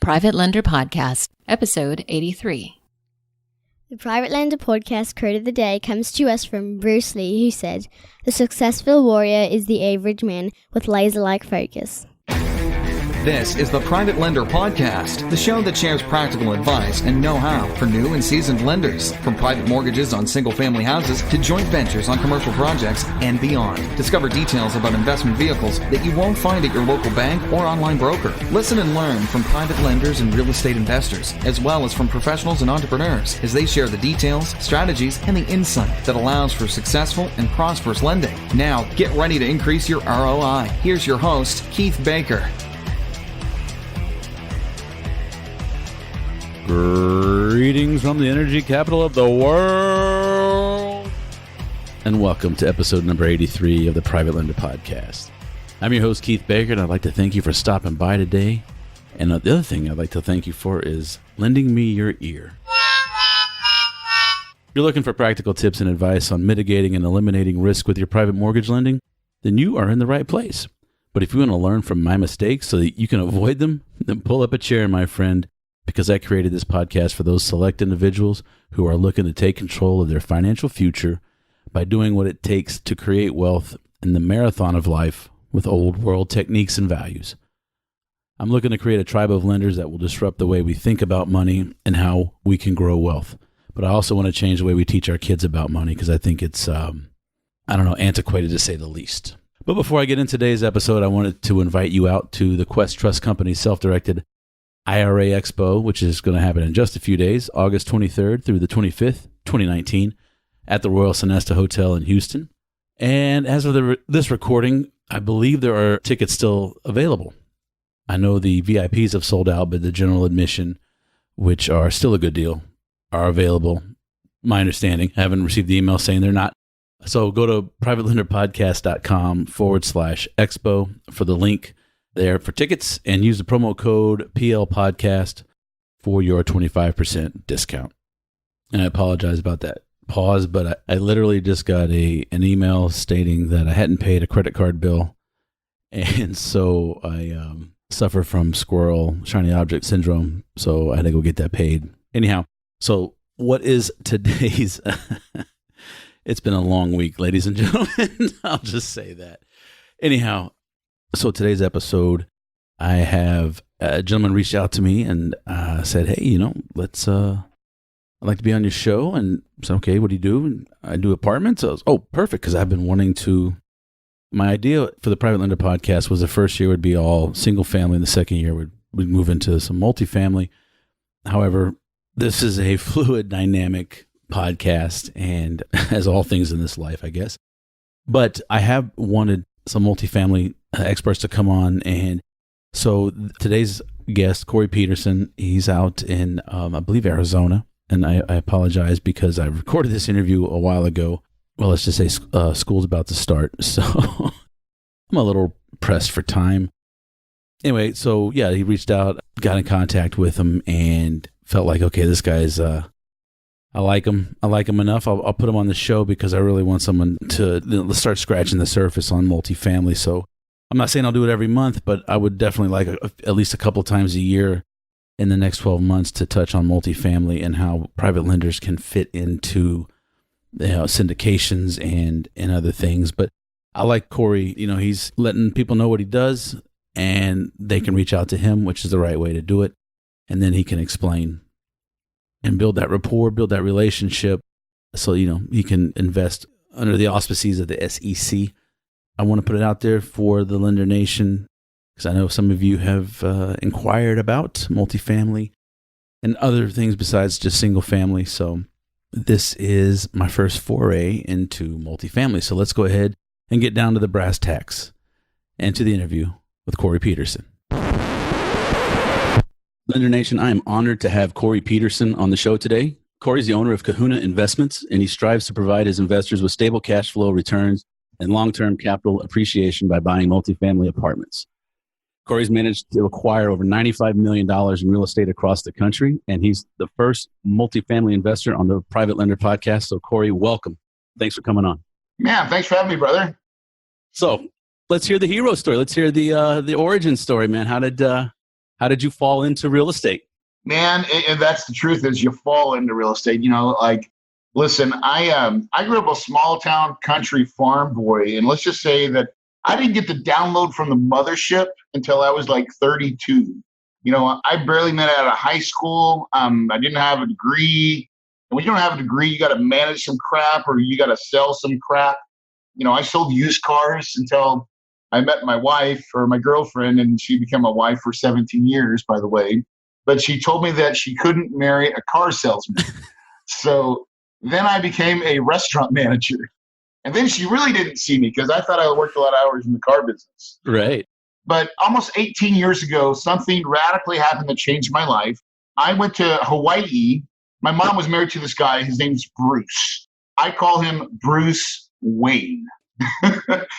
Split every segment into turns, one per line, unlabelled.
Private Lender Podcast, Episode 83.
The Private Lender Podcast quote of the day comes to us from Bruce Lee, who said, "The successful warrior is the average man with laser-like focus."
This is the Private Lender Podcast, the show that shares practical advice and know-how for new and seasoned lenders, from private mortgages on single-family houses to joint ventures on commercial projects and beyond. Discover details about investment vehicles that you won't find at your local bank or online broker. Listen and learn from private lenders and real estate investors, as well as from professionals and entrepreneurs, as they share the details, strategies, and the insight that allows for successful and prosperous lending. Now, get ready to increase your ROI. Here's your host, Keith Baker.
Greetings from the energy capital of the world, and welcome to episode number 83 of the Private Lender Podcast. I'm your host, Keith Baker, and I'd like to thank you for stopping by today. And the other thing I'd like to thank you for is lending me your ear. If you're looking for practical tips and advice on mitigating and eliminating risk with your private mortgage lending, then you are in the right place. But if you want to learn from my mistakes so that you can avoid them, then pull up a chair, my friend, because I created this podcast for those select individuals who are looking to take control of their financial future by doing what it takes to create wealth in the marathon of life with old world techniques and values. I'm looking to create a tribe of lenders that will disrupt the way we think about money and how we can grow wealth. But I also want to change the way we teach our kids about money because I think it's, antiquated to say the least. But before I get into today's episode, I wanted to invite you out to the Quest Trust Company's self-directed IRA Expo, which is going to happen in just a few days, August 23rd through the 25th, 2019, at the Royal Sonesta Hotel in Houston. And as of this recording, I believe there are tickets still available. I know the VIPs have sold out, but the general admission, which are still a good deal, are available. My understanding, I haven't received the email saying they're not. So go to privatelenderpodcast.com/expo for the link there for tickets and use the promo code PLPodcast for your 25% discount. And I apologize about that pause, but I literally just got an email stating that I hadn't paid a credit card bill. And so I suffer from squirrel shiny object syndrome. So I had to go get that paid. Anyhow, so what is today's... It's been a long week, ladies and gentlemen. I'll just say that. Anyhow, so today's episode, I have a gentleman reached out to me and said, "Hey, I'd like to be on your show." And I said, "Okay, what do you do?" And I do apartments. I was, perfect, because I've been wanting to. My idea for the Private Lender Podcast was the first year would be all single family, and the second year we'd move into some multifamily. However, this is a fluid, dynamic podcast, and as all things in this life, I guess. But I have wanted some multifamily experts to come on, and so today's guest, Corey Peterson, he's out in, I believe, Arizona, and I apologize because I recorded this interview a while ago. Well, let's just say school's about to start, so I'm a little pressed for time. Anyway, so yeah, he reached out, got in contact with him, and felt like, okay, this guy's I like him enough. I'll put him on the show because I really want someone to start scratching the surface on multifamily. So I'm not saying I'll do it every month, but I would definitely like at least a couple of times a year in the next 12 months to touch on multifamily and how private lenders can fit into syndications and other things. But I like Corey. He's letting people know what he does, and they can reach out to him, which is the right way to do it. And then he can explain and build that rapport, build that relationship so, he can invest under the auspices of the SEC. I want to put it out there for the Lender Nation because I know some of you have inquired about multifamily and other things besides just single family. So this is my first foray into multifamily. So let's go ahead and get down to the brass tacks and to the interview with Corey Peterson. Lender Nation, I am honored to have Corey Peterson on the show today. Corey's the owner of Kahuna Investments, and he strives to provide his investors with stable cash flow returns and long-term capital appreciation by buying multifamily apartments. Corey's managed to acquire over $95 million in real estate across the country, and he's the first multifamily investor on the Private Lender Podcast. So, Corey, welcome. Thanks for coming on.
Man, thanks for having me, brother.
So, let's hear the hero story. Let's hear the origin story, man. How did How did you fall into real estate?
Man, and that's the truth is you fall into real estate. Listen, I grew up a small town country farm boy, and let's just say that I didn't get the download from the mothership until I was like 32. I barely met out of high school. I didn't have a degree. And when you don't have a degree, you got to manage some crap or you got to sell some crap. I sold used cars until I met my wife or my girlfriend, and she became my wife for 17 years, by the way. But she told me that she couldn't marry a car salesman. So then I became a restaurant manager. And then she really didn't see me because I thought I worked a lot of hours in the car business.
Right.
But almost 18 years ago, something radically happened that changed my life. I went to Hawaii. My mom was married to this guy. His name's Bruce. I call him Bruce Wayne.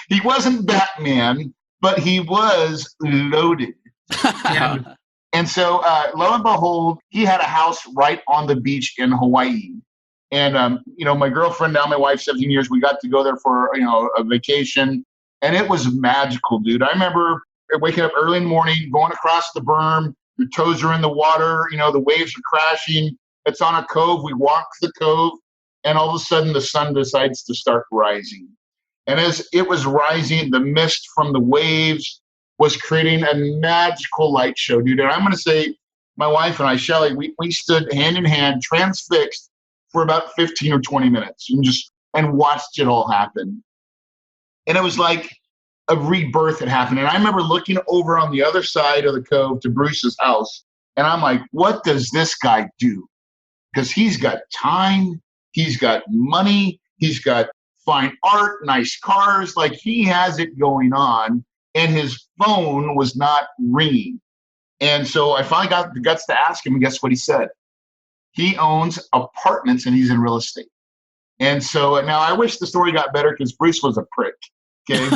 He wasn't Batman, but he was loaded. And so lo and behold, he had a house right on the beach in Hawaii. And, my girlfriend, now my wife, 17 years, we got to go there for, a vacation. And it was magical, dude. I remember waking up early in the morning, going across the berm. Your toes are in the water. The waves are crashing. It's on a cove. We walk the cove. And all of a sudden, the sun decides to start rising. And as it was rising, the mist from the waves was creating a magical light show, dude. And I'm going to say, my wife and I, Shelly, we stood hand in hand, transfixed for about 15 or 20 minutes and watched it all happen. And it was like a rebirth had happened. And I remember looking over on the other side of the cove to Bruce's house. And I'm like, what does this guy do? Because he's got time. He's got money. He's got fine art, nice cars. Like he has it going on. And his phone was not ringing. And so I finally got the guts to ask him. And guess what he said? He owns apartments and he's in real estate. And so now I wish the story got better because Bruce was a prick. Okay.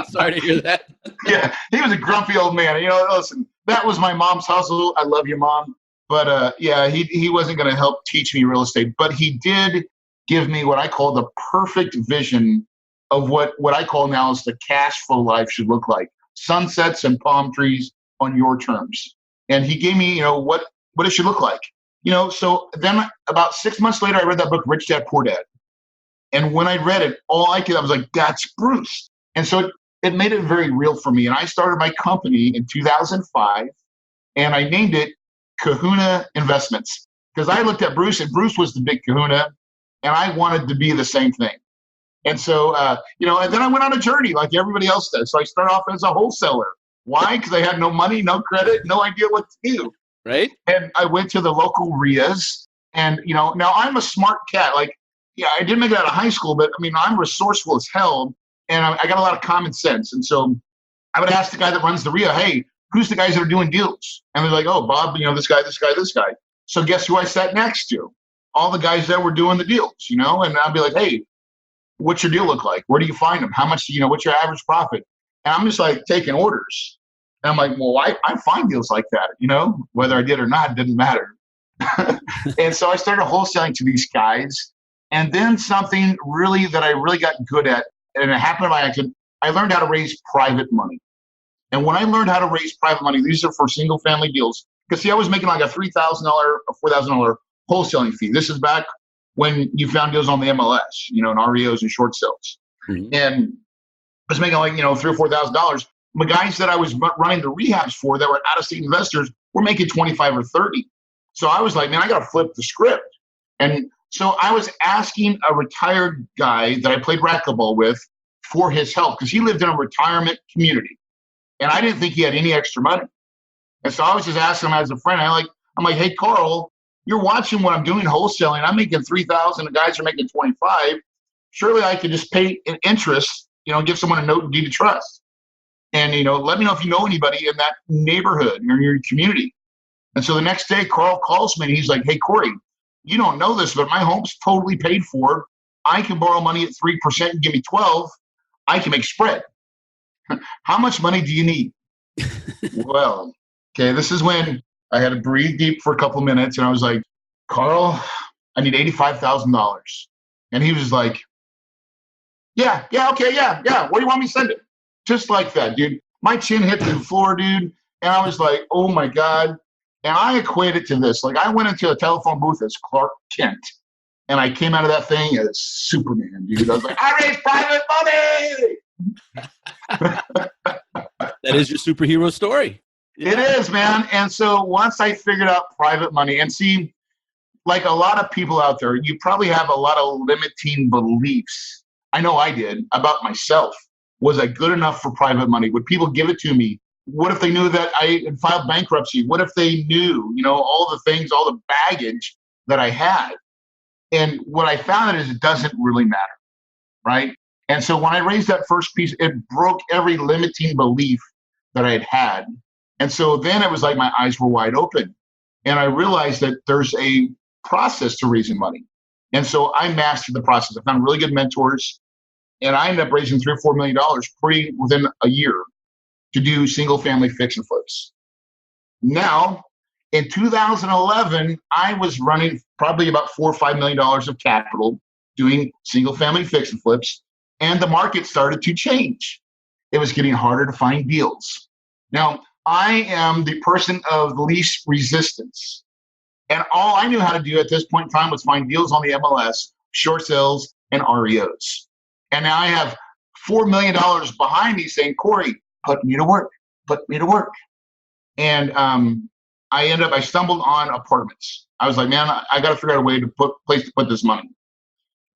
Sorry to hear that.
Yeah, he was a grumpy old man. Listen, that was my mom's hustle. I love you, Mom. But he wasn't going to help teach me real estate. But he did give me what I call the perfect vision of what I call now is the cash flow life should look like. Sunsets and palm trees on your terms. And he gave me, what it should look like. So then about 6 months later, I read that book, Rich Dad, Poor Dad. And when I read it, I was like, that's Bruce. And so it made it very real for me. And I started my company in 2005, and I named it Kahuna Investments because I looked at Bruce, and Bruce was the big kahuna, and I wanted to be the same thing. And so, and then I went on a journey like everybody else does. So I started off as a wholesaler. Why? Because I had no money, no credit, no idea what to do.
Right.
And I went to the local RIAs, and, now I'm a smart cat. Like, I didn't make it out of high school, but I'm resourceful as hell, and I got a lot of common sense. And so I would ask the guy that runs the RIA, hey, who's the guys that are doing deals? And they're like, oh, Bob, this guy. So guess who I sat next to? All the guys that were doing the deals, and I'd be like, hey, what's your deal look like? Where do you find them? How much, what's your average profit? And I'm just like taking orders. And I'm like, well, I find deals like that, whether I did or not, it didn't matter. And so I started wholesaling to these guys. And then something really that I really got good at, and it happened by accident, I learned how to raise private money. And when I learned how to raise private money, these are for single family deals. Because see, I was making like a $3,000 or $4,000 wholesaling fee. This is back when you found deals on the MLS, in REOs and short sales. Mm-hmm. And I was making like, $3,000 or $4,000. The guys that I was running the rehabs for that were out-of-state investors were making 25 or 30. So I was like, man, I got to flip the script. And so I was asking a retired guy that I played racquetball with for his help because he lived in a retirement community. And I didn't think he had any extra money. And so I was just asking him as a friend. I'm like, hey, Carl, you're watching what I'm doing wholesaling. I'm making 3,000. The guys are making 25. Surely I could just pay an interest, give someone a note and deed of trust. And, let me know if you know anybody in that neighborhood or in your community. And so the next day, Carl calls me and he's like, hey, Corey, you don't know this, but my home's totally paid for. I can borrow money at 3% and give me 12. I can make spread. How much money do you need? Well, okay, this is when I had to breathe deep for a couple minutes. And I was like, Carl, I need $85,000. And he was like, yeah, okay, yeah. Where do you want me to send it? Just like that, dude. My chin hit the floor, dude. And I was like, oh my God. And I equate it to this. Like, I went into a telephone booth as Clark Kent, and I came out of that thing as Superman, dude. I was like, I raised private money.
That is your superhero story.
It is, man. And so once I figured out private money, and see, like a lot of people out there, you probably have a lot of limiting beliefs. I know I did about myself. Was I good enough for private money? Would people give it to me? What if they knew that I had filed bankruptcy? What if they knew, all the things, all the baggage that I had? And what I found is it doesn't really matter, right? And so when I raised that first piece, it broke every limiting belief that I had had. And so then it was like my eyes were wide open. And I realized that there's a process to raising money. And so I mastered the process. I found really good mentors. And I ended up raising $3 or $4 million pretty within a year to do single family fix and flips. Now, in 2011, I was running probably about $4 or $5 million of capital doing single family fix and flips, and the market started to change. It was getting harder to find deals. Now, I am the person of least resistance. And all I knew how to do at this point in time was find deals on the MLS, short sales, and REOs. And now I have $4 million behind me saying, Corey, put me to work, put me to work. And I stumbled on apartments. I was like, man, I got to figure out a way to place to put this money.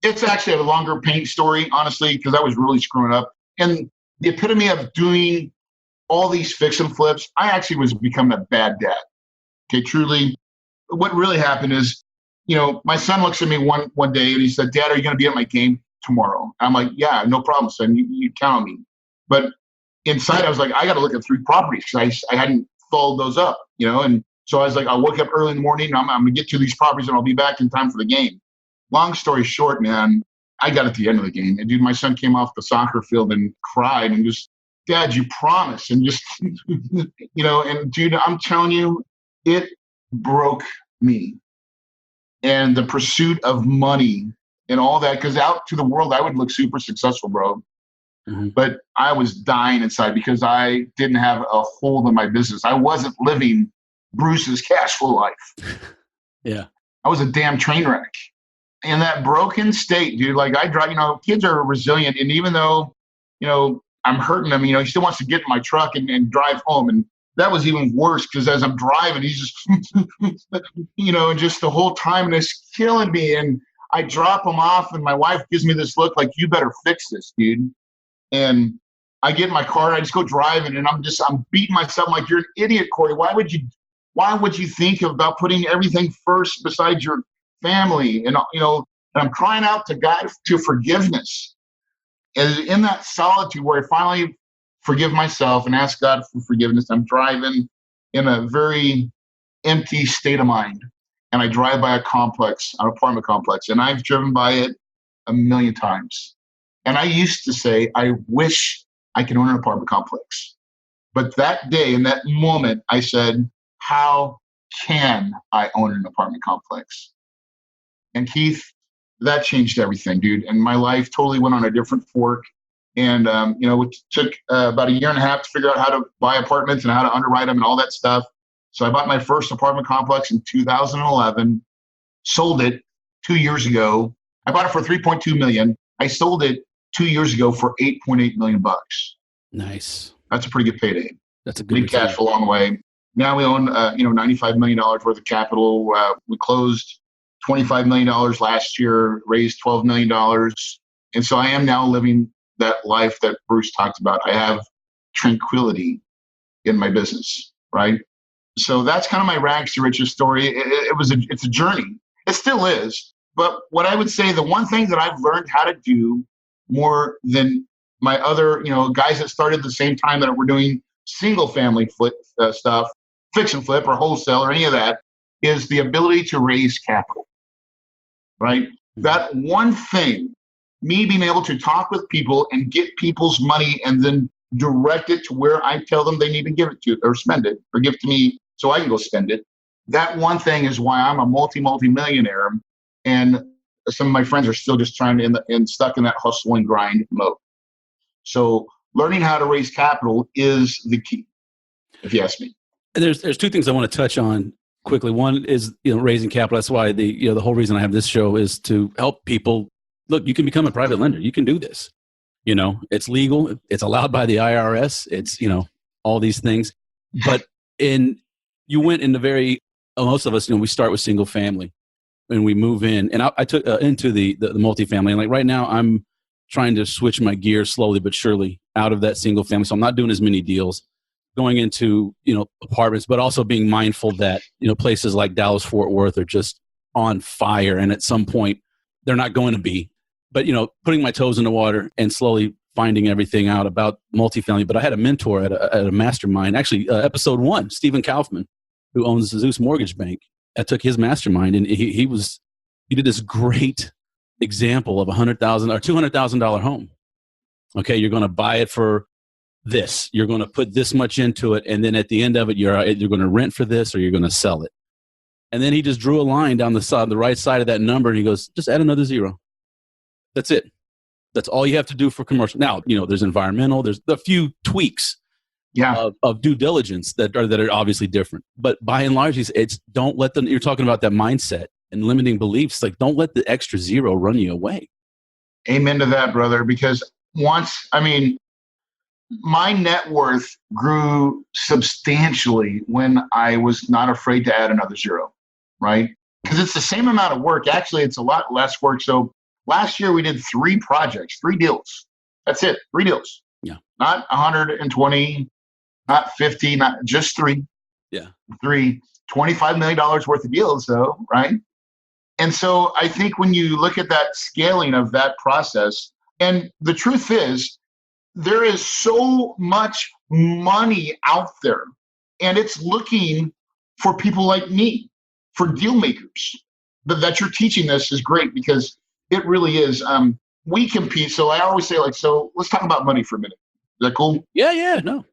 It's actually a longer paint story, honestly, because I was really screwing up. And the epitome of doing all these fix and flips, I actually was becoming a bad dad. Okay, truly. What really happened is, my son looks at me one day and he said, Dad, are you going to be at my game tomorrow? I'm like, yeah, no problem, son. You count on me. But inside, I was like, I got to look at 3 properties because I hadn't followed those up, and so I was like, I'll wake up early in the morning and I'm going to get to these properties and I'll be back in time for the game. Long story short, man, I got at the end of the game. And dude, my son came off the soccer field and cried and just, Dad, you promised. And just, and dude, I'm telling you, it broke me. And the pursuit of money and all that, because out to the world, I would look super successful, bro. Mm-hmm. But I was dying inside because I didn't have a hold on my business. I wasn't living Bruce's cash flow life.
Yeah.
I was a damn train wreck. In that broken state, dude, like I drive, kids are resilient. And even though, I'm hurting him, he still wants to get in my truck and drive home. And that was even worse because as I'm driving, he's just, and just the whole time, and it's killing me. And I drop him off and my wife gives me this look like, you better fix this, dude. And I get in my car and I just go driving and I'm beating myself. I'm like, you're an idiot, Corey. Why would you think about putting everything first besides your family? And, and I'm crying out to God to forgiveness. And in that solitude where I finally forgive myself and ask God for forgiveness, I'm driving in a very empty state of mind. And I drive by an apartment complex, and I've driven by it a million times. And I used to say, I wish I could own an apartment complex. But that day, in that moment, I said, how can I own an apartment complex? And Keith, that changed everything, dude. And my life totally went on a different fork. And, it took about 1.5 years to figure out how to buy apartments and how to underwrite them and all that stuff. So I bought my first apartment complex in 2011, sold it 2 years ago. I bought it for $3.2 million. I sold it 2 years ago for $8.8 million.
Nice.
That's a pretty good payday.
That's a good
big cash flow along the way. Now we own, $95 million worth of capital. We closed $25 million last year, raised $12 million. And so I am now living that life that Bruce talked about. I have tranquility in my business, right? So that's kind of my rags to riches story. It's a journey. It still is. But what I would say, the one thing that I've learned how to do more than my other, guys that started at the same time that were doing single family flip stuff, fix and flip or wholesale or any of that, is the ability to raise capital, right? Mm-hmm. That one thing, me being able to talk with people and get people's money and then direct it to where I tell them they need to give it to or spend it or give it to me so I can go spend it. That one thing is why I'm a multi-millionaire. And some of my friends are still just trying to and stuck in that hustle and grind mode. So learning how to raise capital is the key. if you ask me.
There's two things I want to touch on quickly. One is, raising capital. That's why the whole reason I have this show is to help people. Look, you can become a private lender. You can do this. It's legal. It's allowed by the IRS. It's, all these things. But you went in most of us, we start with single family and we move in. And I took into the multifamily. And like right now, I'm trying to switch my gears slowly but surely out of that single family. So I'm not doing as many deals, going into, apartments, but also being mindful that, places like Dallas, Fort Worth are just on fire. And at some point they're not going to be, but, putting my toes in the water and slowly finding everything out about multifamily. But I had a mentor at a mastermind, actually episode 1, Stephen Kaufman, who owns the Zeus Mortgage Bank. I took his mastermind, and he did this great example of $100,000 or $200,000 home. Okay. You're going to buy it for this, you're going to put this much into it. And then at the end of it, you're going to rent for this, or you're going to sell it. And then he just drew a line down the right side of that number. And he goes, just add another 0. That's it. That's all you have to do for commercial. Now, there's environmental, there's a few tweaks of due diligence that are obviously different. But by and large, don't let them, you're talking about that mindset and limiting beliefs. Like, don't let the extra 0 run you away.
Amen to that, brother. Because my net worth grew substantially when I was not afraid to add another 0, right? Because it's the same amount of work. Actually, it's a lot less work. So last year we did 3 projects, 3 deals. That's it, 3 deals.
Yeah.
Not 120, not 50, not just 3.
Yeah.
3, $25 million worth of deals though, right? And so I think when you look at that scaling of that process, and the truth is, there is so much money out there, and it's looking for people like me, for deal makers. But that you're teaching this is great, because it really is. We compete. So I always say, so let's talk about money for a minute. Is that cool?
Yeah, no.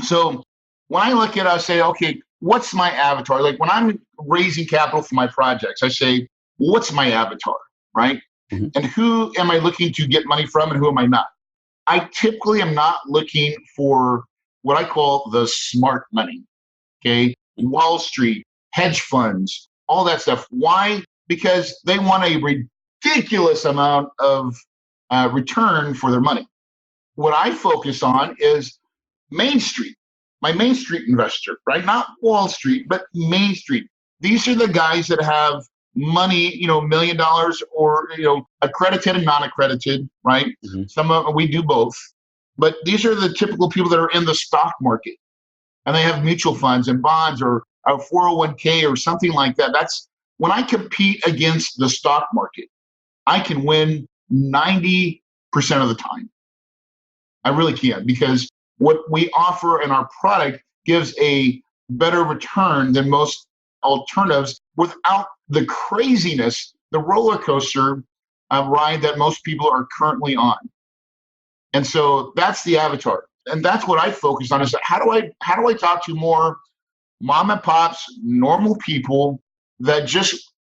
So when I look at it, I say, okay, what's my avatar? Like when I'm raising capital for my projects, I say, what's my avatar, right? Mm-hmm. And who am I looking to get money from, and who am I not? I typically am not looking for what I call the smart money, okay? Wall Street, hedge funds, all that stuff. Why? Because they want a ridiculous amount of return for their money. What I focus on is Main Street, my Main Street investor, right? Not Wall Street, but Main Street. These are the guys that have money, $1 million, or, accredited and non-accredited, right? Mm-hmm. Some of we do both, but these are the typical people that are in the stock market, and they have mutual funds and bonds, or a 401k or something like that. That's when I compete against the stock market, I can win 90% of the time. I really can, because what we offer in our product gives a better return than most alternatives without the craziness, the roller coaster ride that most people are currently on. And so that's the avatar. And that's what I focus on, is how do I talk to more mom and pops, normal people that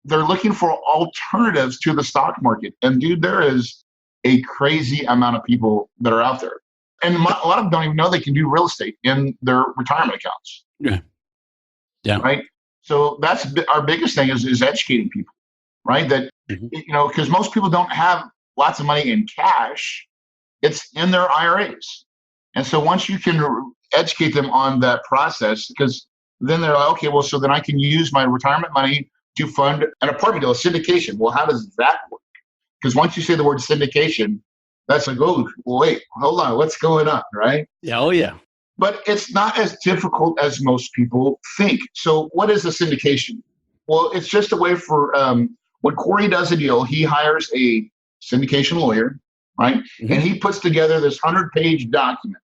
they're looking for alternatives to the stock market. And dude, there is a crazy amount of people that are out there. And a lot of them don't even know they can do real estate in their retirement accounts.
Yeah.
Right. So that's our biggest thing is educating people, right? That, because most people don't have lots of money in cash. It's in their IRAs. And so once you can educate them on that process, because then they're like, okay, well, so then I can use my retirement money to fund an apartment deal, a syndication. Well, how does that work? Because once you say the word syndication, that's like, oh, wait, hold on, what's going on, right?
Yeah, oh yeah.
But it's not as difficult as most people think. So what is a syndication? Well, it's just a way for, when Corey does a deal, he hires a syndication lawyer, right? Mm-hmm. And he puts together this 100-page document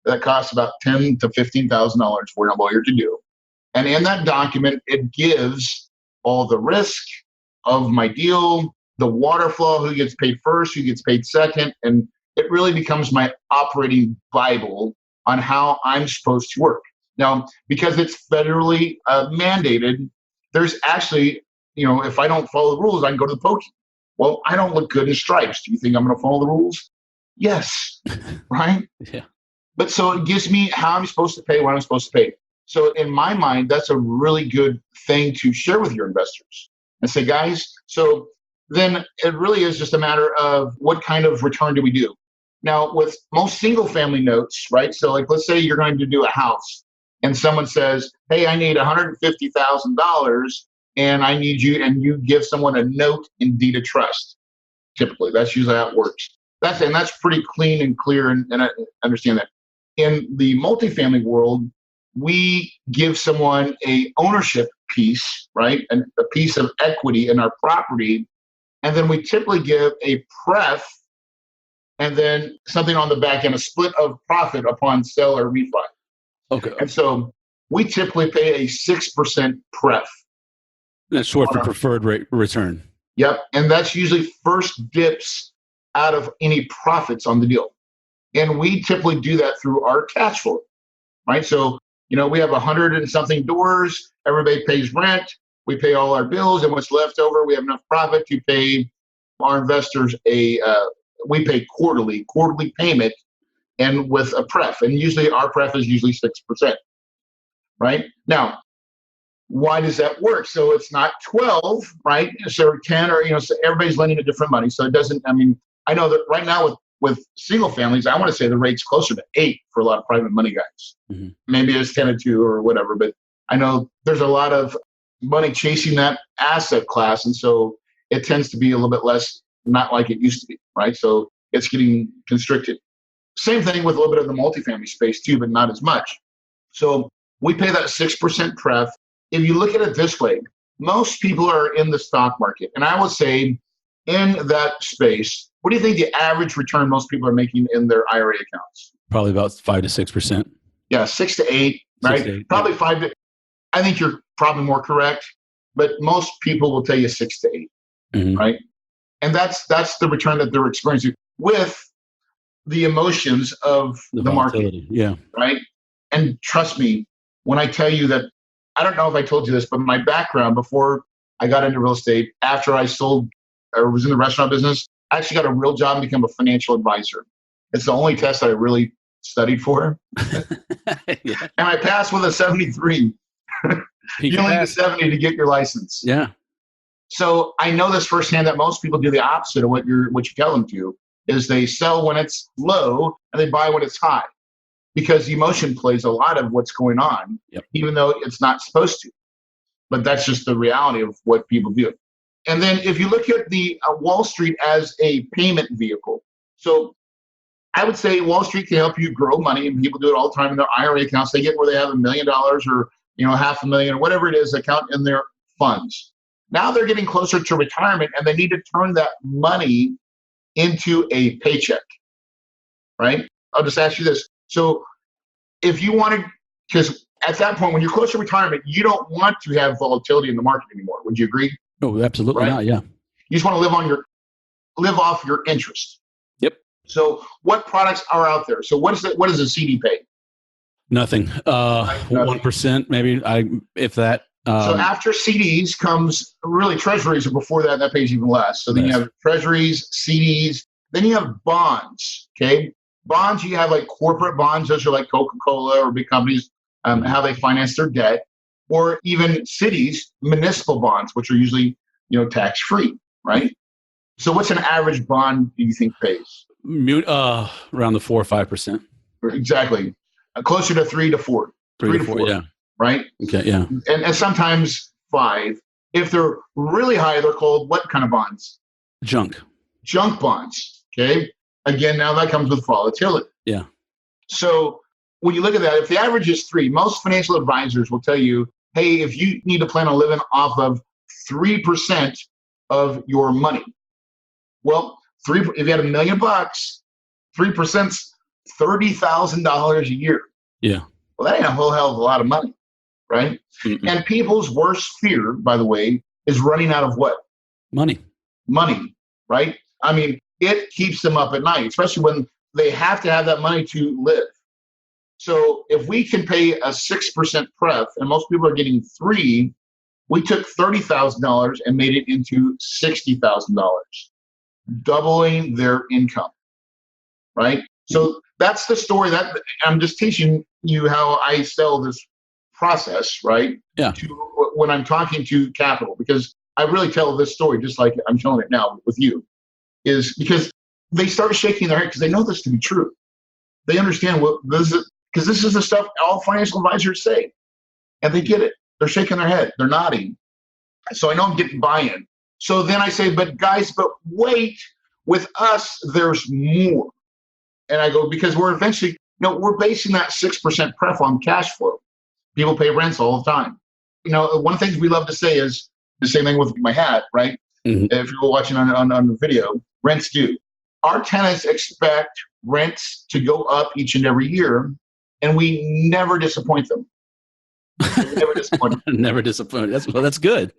that costs about $10,000 to $15,000 for a lawyer to do. And in that document, it gives all the risk of my deal, the water flow, who gets paid first, who gets paid second. And it really becomes my operating Bible on how I'm supposed to work. Now, because it's federally mandated, there's actually, if I don't follow the rules, I can go to the pokey. Well, I don't look good in stripes. Do you think I'm going to follow the rules? Yes. Right?
Yeah.
But so it gives me how I'm supposed to pay, what I'm supposed to pay. So in my mind, that's a really good thing to share with your investors and say, guys, so then it really is just a matter of what kind of return do we do? Now, with most single family notes, right? So like, let's say you're going to do a house and someone says, hey, I need $150,000 and I need you, and you give someone a note in deed of trust. Typically, that's usually how it works. That's pretty clean and clear, and I understand that. In the multifamily world, we give someone a ownership piece, right? And a piece of equity in our property. And then we typically give a pref and then something on the back end, a split of profit upon sale or refi.
Okay.
And so we typically pay a 6% pref.
That's short for preferred rate return.
Yep. And that's usually first dips out of any profits on the deal. And we typically do that through our cash flow, right? So, we have 100 and something doors. Everybody pays rent. We pay all our bills, and what's left over, we have enough profit to pay our investors we pay quarterly payment, and with a pref. And usually our pref is usually 6%, right? Now, why does that work? So it's not 12, right? So 10 or, so everybody's lending a different money. So it doesn't, I know that right now with single families, I want to say the rate's closer to 8 for a lot of private money guys. Mm-hmm. Maybe it's 10 and 2 or whatever, but I know there's a lot of money chasing that asset class. And so it tends to be a little bit less, not like it used to be, right? So it's getting constricted. Same thing with a little bit of the multifamily space too, but not as much. So we pay that 6% pref. If you look at it this way, most people are in the stock market. And I would say in that space, what do you think the average return most people are making in their IRA accounts?
Probably about 5 to 6%.
Yeah, 6 to 8, right?
6 to 8,
probably
yeah.
5 to, I think you're probably more correct, but most people will tell you 6 to 8, mm-hmm. right? And that's the return that they're experiencing with the emotions of the market.
Yeah.
Right? And trust me, when I tell you that, I don't know if I told you this, but my background before I got into real estate, after I sold or was in the restaurant business, I actually got a real job and became a financial advisor. It's the only test I really studied for. Yeah. And I passed with a 73. You only need 70 to get your license.
Yeah.
So I know this firsthand that most people do the opposite of what you tell them to, is they sell when it's low and they buy when it's high, because emotion plays a lot of what's going on, yep. Even though it's not supposed to. But that's just the reality of what people do. And then if you look at the Wall Street as a payment vehicle, so I would say Wall Street can help you grow money, and people do it all the time in their IRA accounts. They get where they have $1 million or $500,000 or whatever it is account in their funds. Now they're getting closer to retirement, and they need to turn that money into a paycheck, right? I'll just ask you this. So if you wanted, because at that point, when you're close to retirement, you don't want to have volatility in the market anymore. Would you agree?
Oh, absolutely
right?
Not, yeah.
You just want to live off your interest.
Yep.
So what products are out there? So what does a CD pay?
Nothing. 1% maybe, if that.
So after CDs comes really treasuries, and before that pays even less. So then you have treasuries, CDs, then you have bonds, okay? Bonds, you have like corporate bonds. Those are like Coca-Cola or big companies, how they finance their debt, or even cities, municipal bonds, which are usually, tax-free, right? So what's an average bond do you think pays?
Around the 4 or 5%.
Exactly. Closer to 3 to 4.
3 to 4, yeah.
Right?
Okay, yeah.
And sometimes 5. If they're really high, they're called what kind of bonds?
Junk
bonds, okay? Again, now that comes with volatility.
Yeah.
So when you look at that, if the average is 3, most financial advisors will tell you, hey, if you need to plan on living off of 3% of your money, well, if you had $1 million, 3%'s $30,000 a year.
Yeah.
Well, that ain't a whole hell of a lot of money, right? Mm-mm. And people's worst fear, by the way, is running out of what? Money, right? I mean, it keeps them up at night, especially when they have to have that money to live. So if we can pay a 6% pref, and most people are getting 3, we took $30,000 and made it into $60,000, doubling their income, right? So that's the story. That I'm just teaching you how I sell this process, right?
Yeah.
When I'm talking to capital, because I really tell this story just like I'm telling it now with you, is because they start shaking their head because they know this to be true. They understand what this is, because this is the stuff all financial advisors say, and they get it. They're shaking their head. They're nodding. So I know I'm getting buy-in. So then I say, but guys, but wait, with us, there's more. And I go, because we're eventually, we're basing that 6% pref on cash flow. People pay rents all the time. One of the things we love to say is the same thing with my hat, right?
Mm-hmm.
If you're watching on the video, rents due. Our tenants expect rents to go up each and every year, and we never disappoint them. Never disappoint them.
Never disappoint. That's good.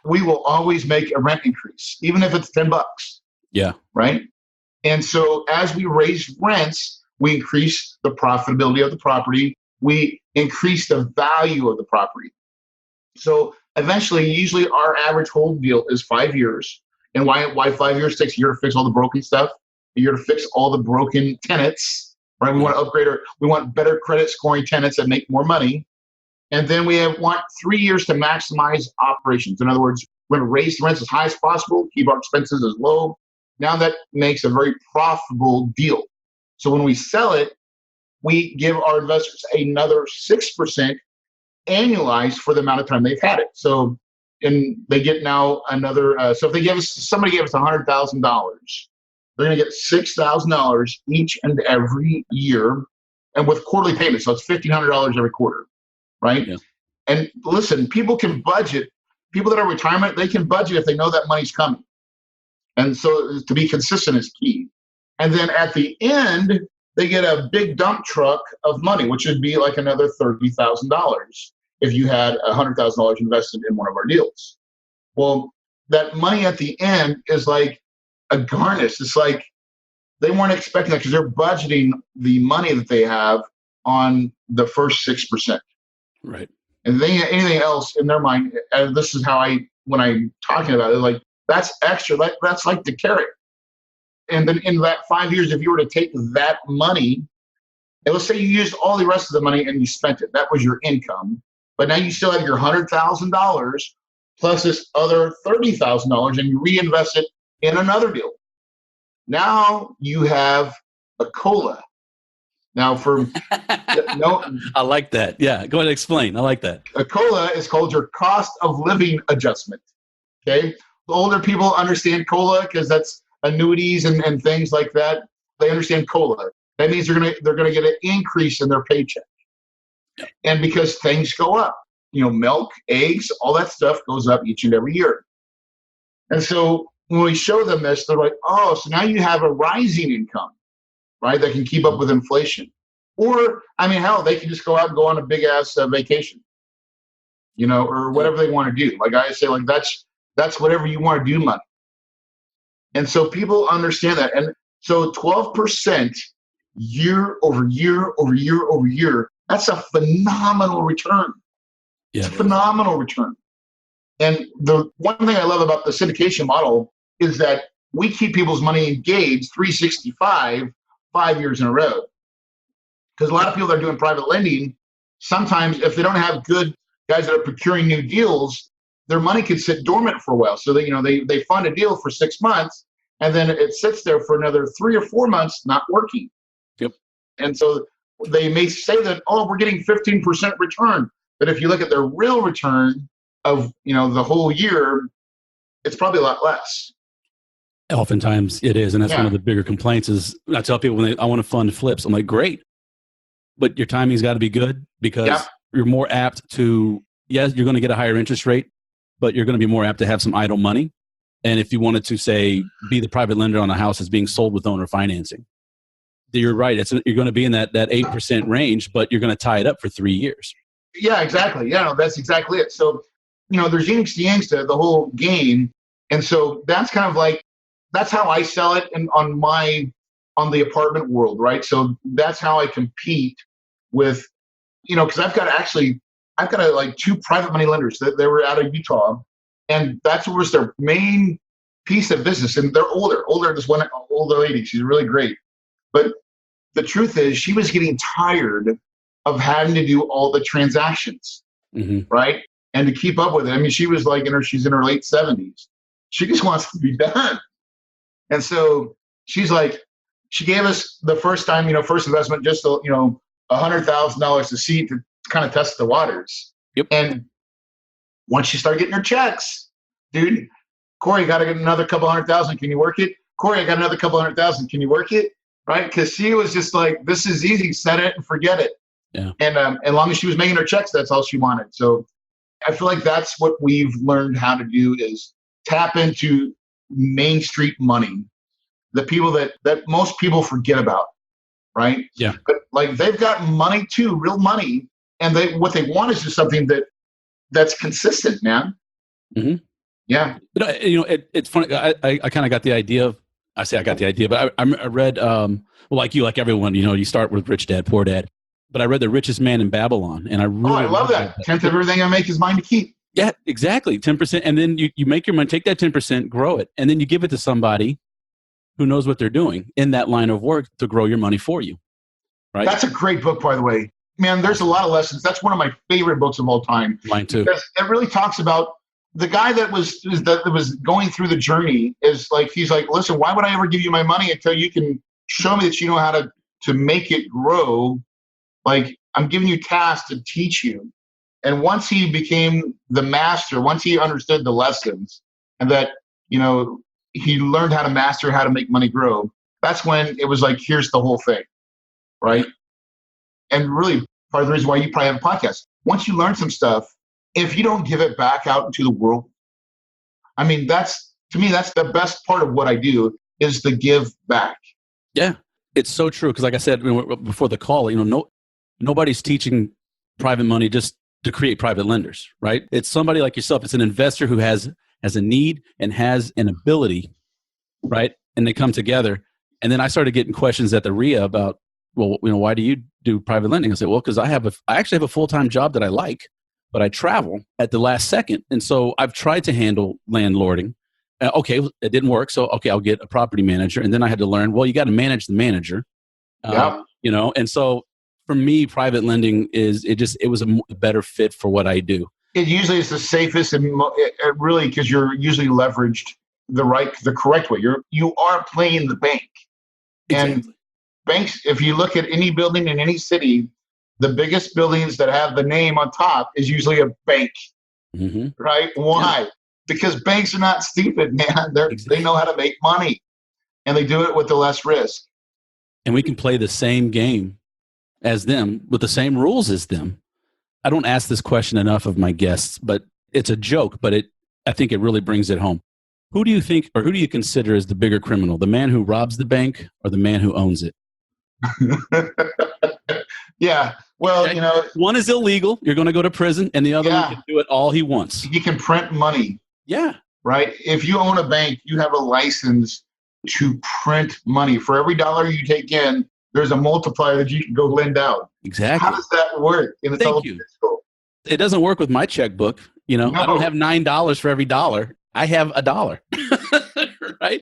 We will always make a rent increase, even if it's $10.
Yeah.
Right. And so as we raise rents, we increase the profitability of the property. We increase the value of the property. So eventually, usually our average hold deal is 5 years. And why 5 years? Takes a year to fix all the broken stuff, a year to fix all the broken tenants, right? We want to upgrade we want better credit scoring tenants that make more money. And then we want 3 years to maximize operations. In other words, we're going to raise the rents as high as possible, keep our expenses as low. Now that makes a very profitable deal. So when we sell it, we give our investors another 6% annualized for the amount of time they've had it. So, and they get now another. So if somebody gave us $100,000, they're going to get $6,000 each and every year, and with quarterly payments. So it's $1,500 every quarter, right? Yeah. And listen, people can budget. People that are retirement, they can budget if they know that money's coming. And so to be consistent is key. And then at the end, they get a big dump truck of money, which would be like another $30,000 if you had $100,000 invested in one of our deals. Well, that money at the end is like a garnish. It's like they weren't expecting that because they're budgeting the money that they have on the first 6%.
Right.
And then anything else in their mind, and this is how when I'm talking about it, like that's extra. That's like the carrot. And then in that 5 years, if you were to take that money, and let's say you used all the rest of the money and you spent it, that was your income. But now you still have your $100,000 plus this other $30,000 and you reinvest it in another deal. Now you have a COLA. Now
I like that. Yeah, go ahead and explain. I like that.
A COLA is called your cost of living adjustment. Okay. The older people understand COLA because that's annuities and things like that. They understand COLA. That means they're gonna get an increase in their paycheck. And because things go up, milk, eggs, all that stuff goes up each and every year. And so when we show them this, they're like, oh, so now you have a rising income, right? That can keep up with inflation. Or, hell, they can just go out and go on a big ass vacation, or whatever they want to do. Like I say, like that's whatever you want to do, money. And so people understand that. And so 12% year over year over year over year, that's a phenomenal return.
Yeah.
It's a phenomenal return. And the one thing I love about the syndication model is that we keep people's money engaged 365, 5 years in a row. Because a lot of people that are doing private lending, sometimes if they don't have good guys that are procuring new deals, their money could sit dormant for a while. So they fund a deal for 6 months and then it sits there for another 3 or 4 months not working.
Yep.
And so they may say that, oh, we're getting 15% return. But if you look at their real return of the whole year, it's probably a lot less.
Oftentimes it is. And that's one of the bigger complaints is I tell people when I want to fund flips, I'm like, great, but your timing's got to be good because you're more apt to, yes, you're going to get a higher interest rate, but you're going to be more apt to have some idle money. And if you wanted to say, be the private lender on a house that's being sold with owner financing, you're right. You're going to be in that 8% range, but you're going to tie it up for 3 years.
Yeah, exactly. Yeah, that's exactly it. So, there's yin to yang to the whole game. And so that's kind of like, that's how I sell it on the apartment world, right? So that's how I compete with, because I've got like 2 private money lenders that they were out of Utah, and that was their main piece of business. And they're older. This one older lady, she's really great. But the truth is she was getting tired of having to do all the transactions, right? And to keep up with it. I mean, she was like she's in her late 70s. She just wants to be done. And so she's like, she gave us the first time, first investment, just, $100,000 to see to kind of test the waters.
Yep.
And once she started getting her checks, dude, Corey, got to get another couple 100,000. Can you work it? Corey, I got another couple 100,000. Can you work it? Right? Because she was just like, this is easy. Set it and forget it.
Yeah.
And as long as she was making her checks, that's all she wanted. So I feel like that's what we've learned how to do is tap into Main Street money, the people that most people forget about, right?
Yeah.
But like they've got money too, real money, and what they want is just something that's consistent, man.
Mm-hmm.
Yeah.
But it's funny. I kind of got the idea of. I say I got the idea, but I read. Well, like you, like everyone, you start with Rich Dad, Poor Dad. But I read The Richest Man in Babylon, and I
love that. 10th of everything I make is mine to keep.
Yeah, exactly. 10%. And then you make your money, take that 10%, grow it, and then you give it to somebody who knows what they're doing in that line of work to grow your money for you. Right?
That's a great book, by the way. Man, there's a lot of lessons. That's one of my favorite books of all time.
Mine too.
Because it really talks about the guy that was going through the journey is like, he's like, listen, why would I ever give you my money until you can show me that you know how to make it grow? Like, I'm giving you tasks to teach you. And once he became the master, once he understood the lessons and that, he learned how to master how to make money grow, that's when it was like, here's the whole thing, right? And really, part of the reason why you probably have a podcast, once you learn some stuff, if you don't give it back out into the world, I mean, to me, that's the best part of what I do is the give back.
Yeah, it's so true. Because like I said before the call, nobody's teaching private money just to create private lenders, right? It's somebody like yourself. It's an investor who has a need and has an ability, right? And they come together. And then I started getting questions at the RIA about, well, why do you do private lending? I said, well, because I actually have a full-time job that I like, but I travel at the last second. And so I've tried to handle landlording. Okay, it didn't work. So, okay, I'll get a property manager. And then I had to learn, well, you got to manage the manager, and so for me, private lending it was a better fit for what I do.
It usually is the safest and really because you're usually leveraged the correct way. You are playing the bank.
Exactly.
And banks, if you look at any building in any city, the biggest buildings that have the name on top is usually a bank, right? Why? Yeah. Because banks are not stupid, man. They know how to make money, and they do it with the less risk.
And we can play the same game as them with the same rules as them. I don't ask this question enough of my guests, but it's a joke, but I think it really brings it home. Who do you think, or who do you consider as the bigger criminal, the man who robs the bank or the man who owns it?
Yeah. Well,
one is illegal. You're going to go to prison, and the other one can do it all he wants.
He can print money.
Yeah.
Right. If you own a bank, you have a license to print money. For every dollar you take in, there's a multiplier that you can go lend out.
Exactly.
How does that work? And it's
Thank you. It doesn't work with my checkbook. No. I don't have $9 for every dollar. I have $1. Right.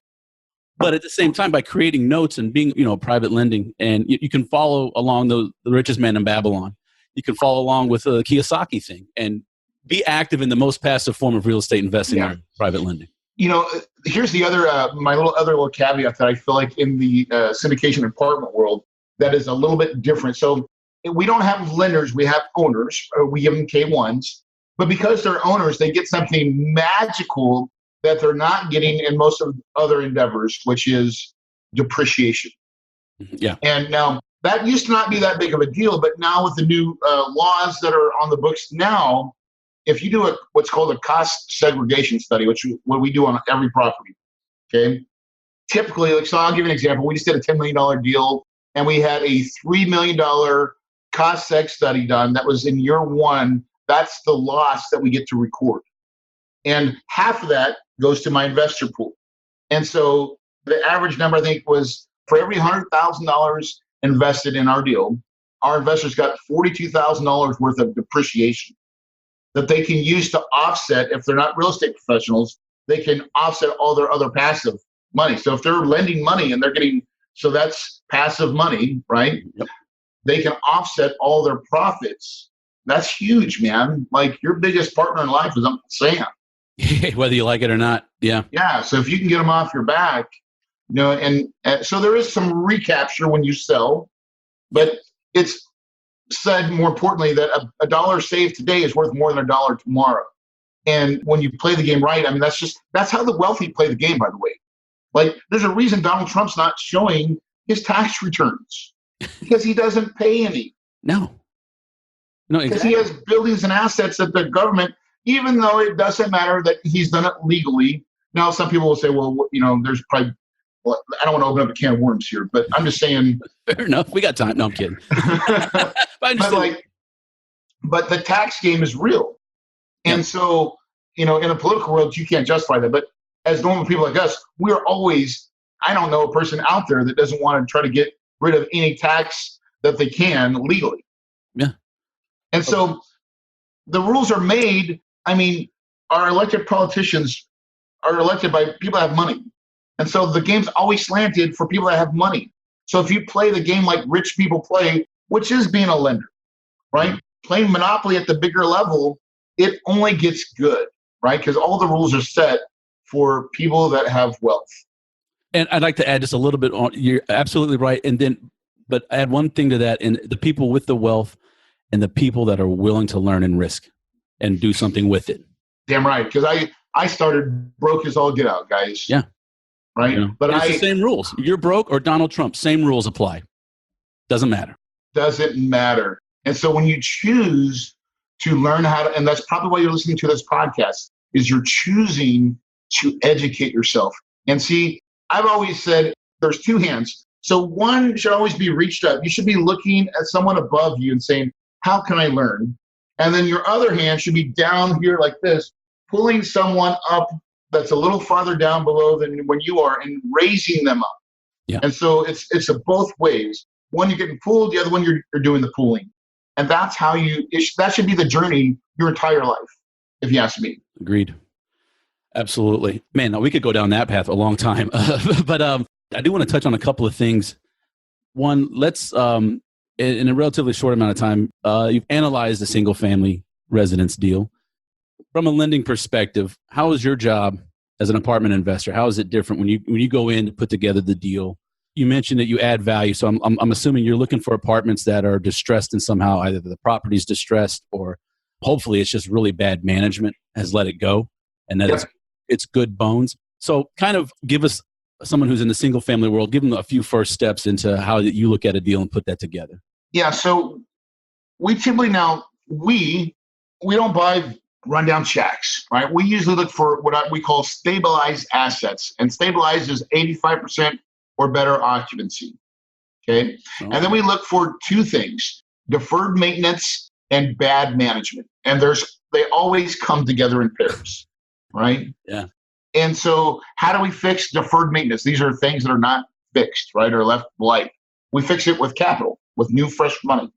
But at the same time, by creating notes and being, private lending, and you can follow along the Richest Man in Babylon. You can follow along with the Kiyosaki thing and be active in the most passive form of real estate investing or private lending.
Here's the other, my little caveat that I feel like in the syndication apartment world that is a little bit different. So we don't have lenders, we have owners. We give them K1s, but because they're owners, they get something magical that they're not getting in most of other endeavors, which is depreciation.
Yeah.
And now that used to not be that big of a deal, but now with the new laws that are on the books now, if you do what's called a cost segregation study, which is what we do on every property, okay? Typically, so I'll give you an example. We just did a $10 million deal, and we had a $3 million cost seg study done that was in year one. That's the loss that we get to record. And half of that goes to my investor pool. And so the average number, I think, was for every $100,000 invested in our deal, our investors got $42,000 worth of depreciation that they can use to offset. If they're not real estate professionals, they can offset all their other passive money. So if they're lending money and they're getting, so that's passive money, right?
Yep.
they can offset all their profits. That's huge, man. Like your biggest partner in life is Uncle Sam.
Whether you like it or not. Yeah.
Yeah. So if you can get them off your back, and so there is some recapture when you sell, but it's said more importantly that a dollar saved today is worth more than a dollar tomorrow. And when you play the game right, I mean, that's how the wealthy play the game, by the way. Like there's a reason Donald Trump's not showing his tax returns because he doesn't pay any.
No,
because
exactly.
he has buildings and assets that the government, even though it doesn't matter that he's done it legally. Now, some people will say, well, there's probably, well, I don't want to open up a can of worms here, but I'm just saying.
Fair enough. We got time. No, I'm kidding.
but the tax game is real. And so, in the political world, you can't justify that. But as normal people like us, we are always, I don't know a person out there that doesn't want to try to get rid of any tax that they can legally.
Yeah.
And so the rules are made. I mean, our elected politicians are elected by people that have money. And so the game's always slanted for people that have money. So if you play the game like rich people play, which is being a lender, right? Playing Monopoly at the bigger level, it only gets good, right? Because all the rules are set for people that have wealth.
And I'd like to add just a little bit on, you're absolutely right. But add one thing to that, and the people with the wealth and the people that are willing to learn and risk and do something with it.
Damn right. Because I started broke as all get out, guys.
Yeah.
Right.
Yeah. But it's the same rules. You're broke or Donald Trump, same rules apply. Doesn't matter.
Doesn't matter. And so when you choose to learn how to, and that's probably why you're listening to this podcast, is you're choosing to educate yourself. And see, I've always said there's two hands. So one should always be reached up. You should be looking at someone above you and saying, how can I learn? And then your other hand should be down here like this, pulling someone up that's a little farther down below than when you are and raising them up.
Yeah.
And so it's a both ways. One, you're getting pulled. The other one, you're doing the pulling. And that's how that should be the journey your entire life, if you ask me.
Agreed. Absolutely. Man, now we could go down that path a long time. But I do want to touch on a couple of things. One, let's, in a relatively short amount of time, you've analyzed the single family residence deal. From a lending perspective, how is your job as an apartment investor? How is it different when you go in to put together the deal? You mentioned that you add value. So I'm assuming you're looking for apartments that are distressed in somehow, either the property's distressed or hopefully it's just really bad management has let it go and that it's good bones. So kind of give us someone who's in the single family world, give them a few first steps into how you look at a deal and put that together. Yeah.
So we typically we don't buy rundown shacks, right? We usually look for what we call stabilized assets, and stabilized is 85% or better occupancy. Okay. And then we look for two things: deferred maintenance and bad management. And they always come together in pairs, right?
Yeah.
And so how do we fix deferred maintenance? These are things that are not fixed, right? Or left blight. We fix it with capital, with new, fresh money,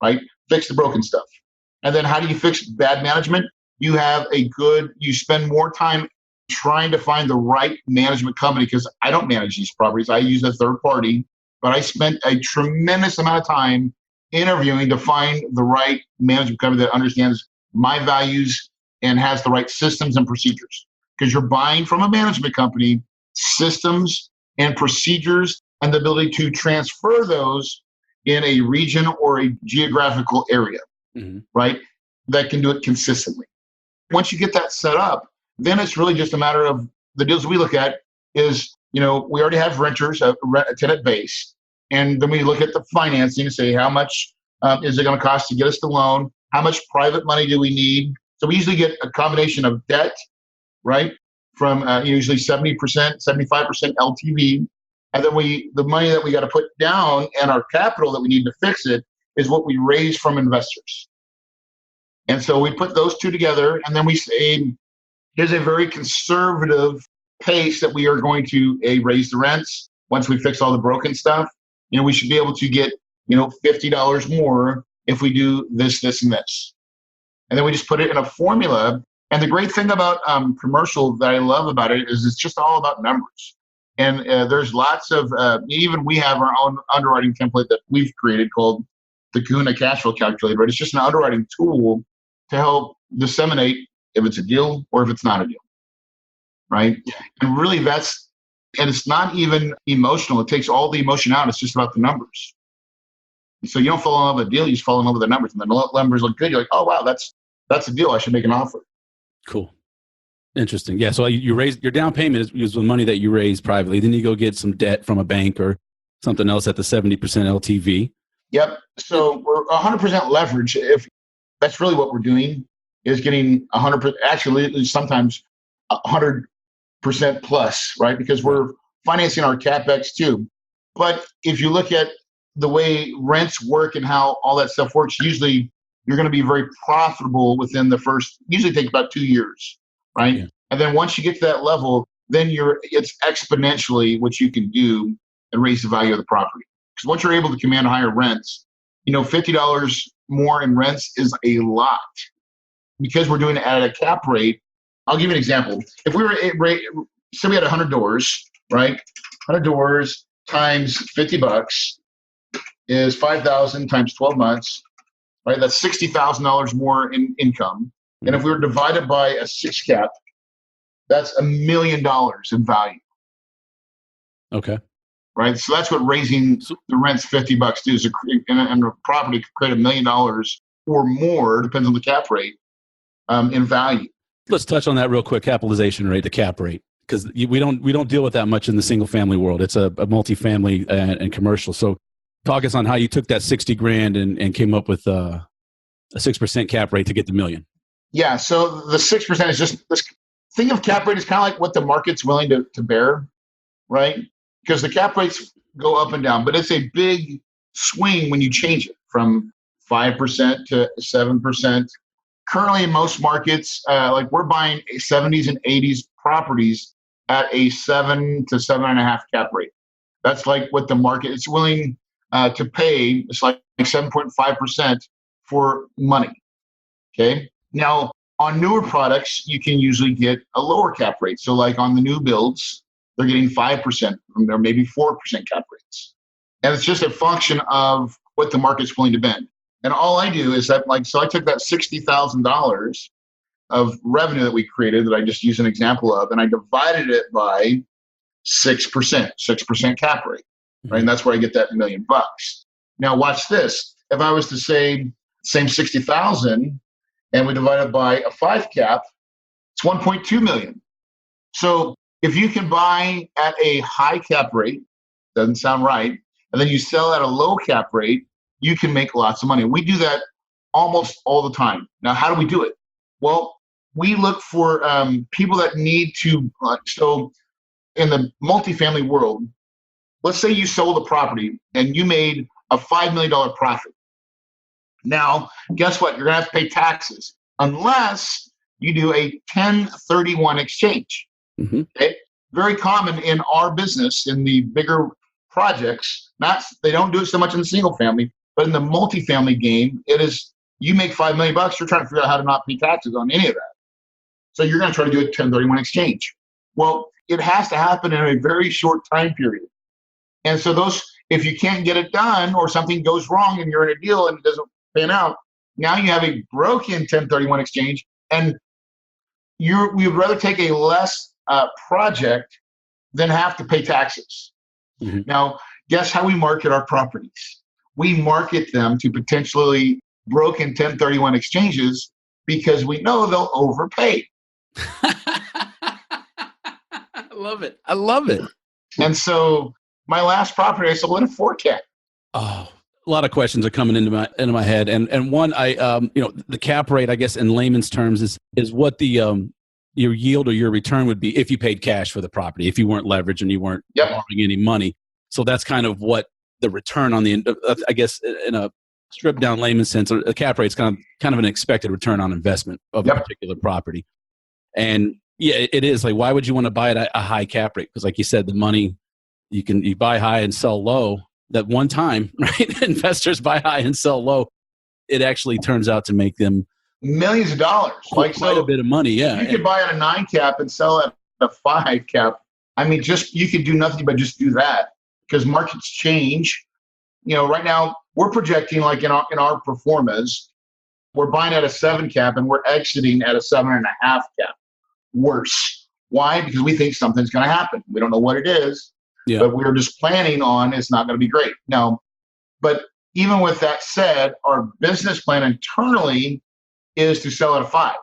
right? Fix the broken stuff. And then how do you fix bad management? You spend more time trying to find the right management company, because I don't manage these properties. I use a third party, but I spent a tremendous amount of time interviewing to find the right management company that understands my values and has the right systems and procedures. Because you're buying from a management company systems and procedures and the ability to transfer those in a region or a geographical area, right? That can do it consistently. Once you get that set up, then it's really just a matter of the deals we look at is, we already have renters, a tenant base. And then we look at the financing and say, how much is it going to cost to get us the loan? How much private money do we need? So we usually get a combination of debt, right? From usually 70%, 75% LTV. And then the money that we got to put down and our capital that we need to fix it is what we raise from investors. And so we put those two together, and then we say, here's a very conservative pace that we are going to raise the rents. Once we fix all the broken stuff, we should be able to get, $50 more if we do this, this, and this. And then we just put it in a formula. And the great thing about commercial that I love about it is it's just all about numbers. And there's lots of, even we have our own underwriting template that we've created called the Kahuna cash flow calculator, but it's just an underwriting tool to help disseminate if it's a deal or if it's not a deal, right? And really and it's not even emotional. It takes all the emotion out. It's just about the numbers. So you don't fall in love with a deal, you just fall in love with the numbers. And the numbers look good. You're like, oh, wow, that's a deal. I should make an offer.
Cool. Interesting. Yeah. So you raised your down payment is the money that you raised privately. Then you go get some debt from a bank or something else at the 70% LTV.
Yep. So we're 100% leverage. If that's really what we're doing, is getting 100%, actually sometimes 100% plus, right? Because we're financing our CapEx too. But if you look at the way rents work and how all that stuff works, usually you're going to be very profitable within the first, usually takes about 2 years, right? Yeah. And then once you get to that level, then it's exponentially what you can do and raise the value of the property. Because once you're able to command higher rents, $50 more in rents is a lot. Because we're doing it at a cap rate, I'll give you an example. If we were, say we had 100 doors, right? 100 doors times $50 is 5,000 times 12 months, right? That's $60,000 more in income. And if we were divided by a 6 cap, that's $1 million in value.
Okay.
Right. So that's what raising the rents $50 do. Is and a property could create $1 million or more, depends on the cap rate, in value.
Let's touch on that real quick. Capitalization rate, the cap rate, because we don't deal with that much in the single family world. It's a multifamily and commercial. So talk us on how you took that $60,000 and came up with a 6% cap rate to get the $1 million.
Yeah. So the 6% is just this. Think of cap rate as kind of like what the market's willing to bear, right? Because the cap rates go up and down, but it's a big swing when you change it from 5% to 7%. Currently, in most markets, like we're buying 70s and 80s properties at a 7 to 7.5 cap rate. That's like what the market is willing to pay. It's like 7.5% for money. Okay. Now, on newer products, you can usually get a lower cap rate. So like on the new builds, they're getting 5% or maybe 4% cap rates. And it's just a function of what the market's willing to bend. And all I do is that, so I took that $60,000 of revenue that we created that I just used an example of, and I divided it by 6% cap rate, right? And that's where I get that $1 million. Now watch this. If I was to say same 60,000 and we divide it by a 5 cap, it's 1.2 million. So if you can buy at a high cap rate, doesn't sound right, and then you sell at a low cap rate, you can make lots of money. We do that almost all the time. Now, how do we do it? Well, we look for people that need to, so in the multifamily world, let's say you sold a property and you made a $5 million profit. Now, guess what? You're going to have to pay taxes unless you do a 1031 exchange. Mm-hmm. Okay? Very common in our business, in the bigger projects. They don't do it so much in the single family, but in the multifamily game, it is, you make $5 million, you're trying to figure out how to not pay taxes on any of that. So you're going to try to do a 1031 exchange. Well, it has to happen in a very short time period. And so if you can't get it done or something goes wrong and you're in a deal and it doesn't pan out, now you have a broken 1031 exchange, and we would rather take a less project than have to pay taxes. Mm-hmm. Now, guess how we market our properties? We market them to potentially broken 1031 exchanges because we know they'll overpay.
I love it.
And so my last property, I sold in a 4 cap.
Oh, a lot of questions are coming into my head. And one, the cap rate, I guess in layman's terms, is what the your yield or your return would be if you paid cash for the property, if you weren't leveraged and you weren't borrowing any money. So that's kind of what the return on the, I guess in a stripped down layman's sense, a cap rate is kind of an expected return on investment of a particular property. And yeah, it is like, why would you want to buy it at a high cap rate? Because like you said, the money, you buy high and sell low. That one time, right? Investors buy high and sell low. It actually turns out to make them
millions of dollars.
Quite a bit of money, yeah.
You could buy at a 9 cap and sell at a 5 cap. I mean, you could do nothing but just do that because markets change. Right now, we're projecting like in our performance, we're buying at a 7 cap and we're exiting at a 7.5 cap. Worse. Why? Because we think something's going to happen. We don't know what it is, but we're just planning on it's not going to be great. Now, but even with that said, our business plan internally is to sell at a 5.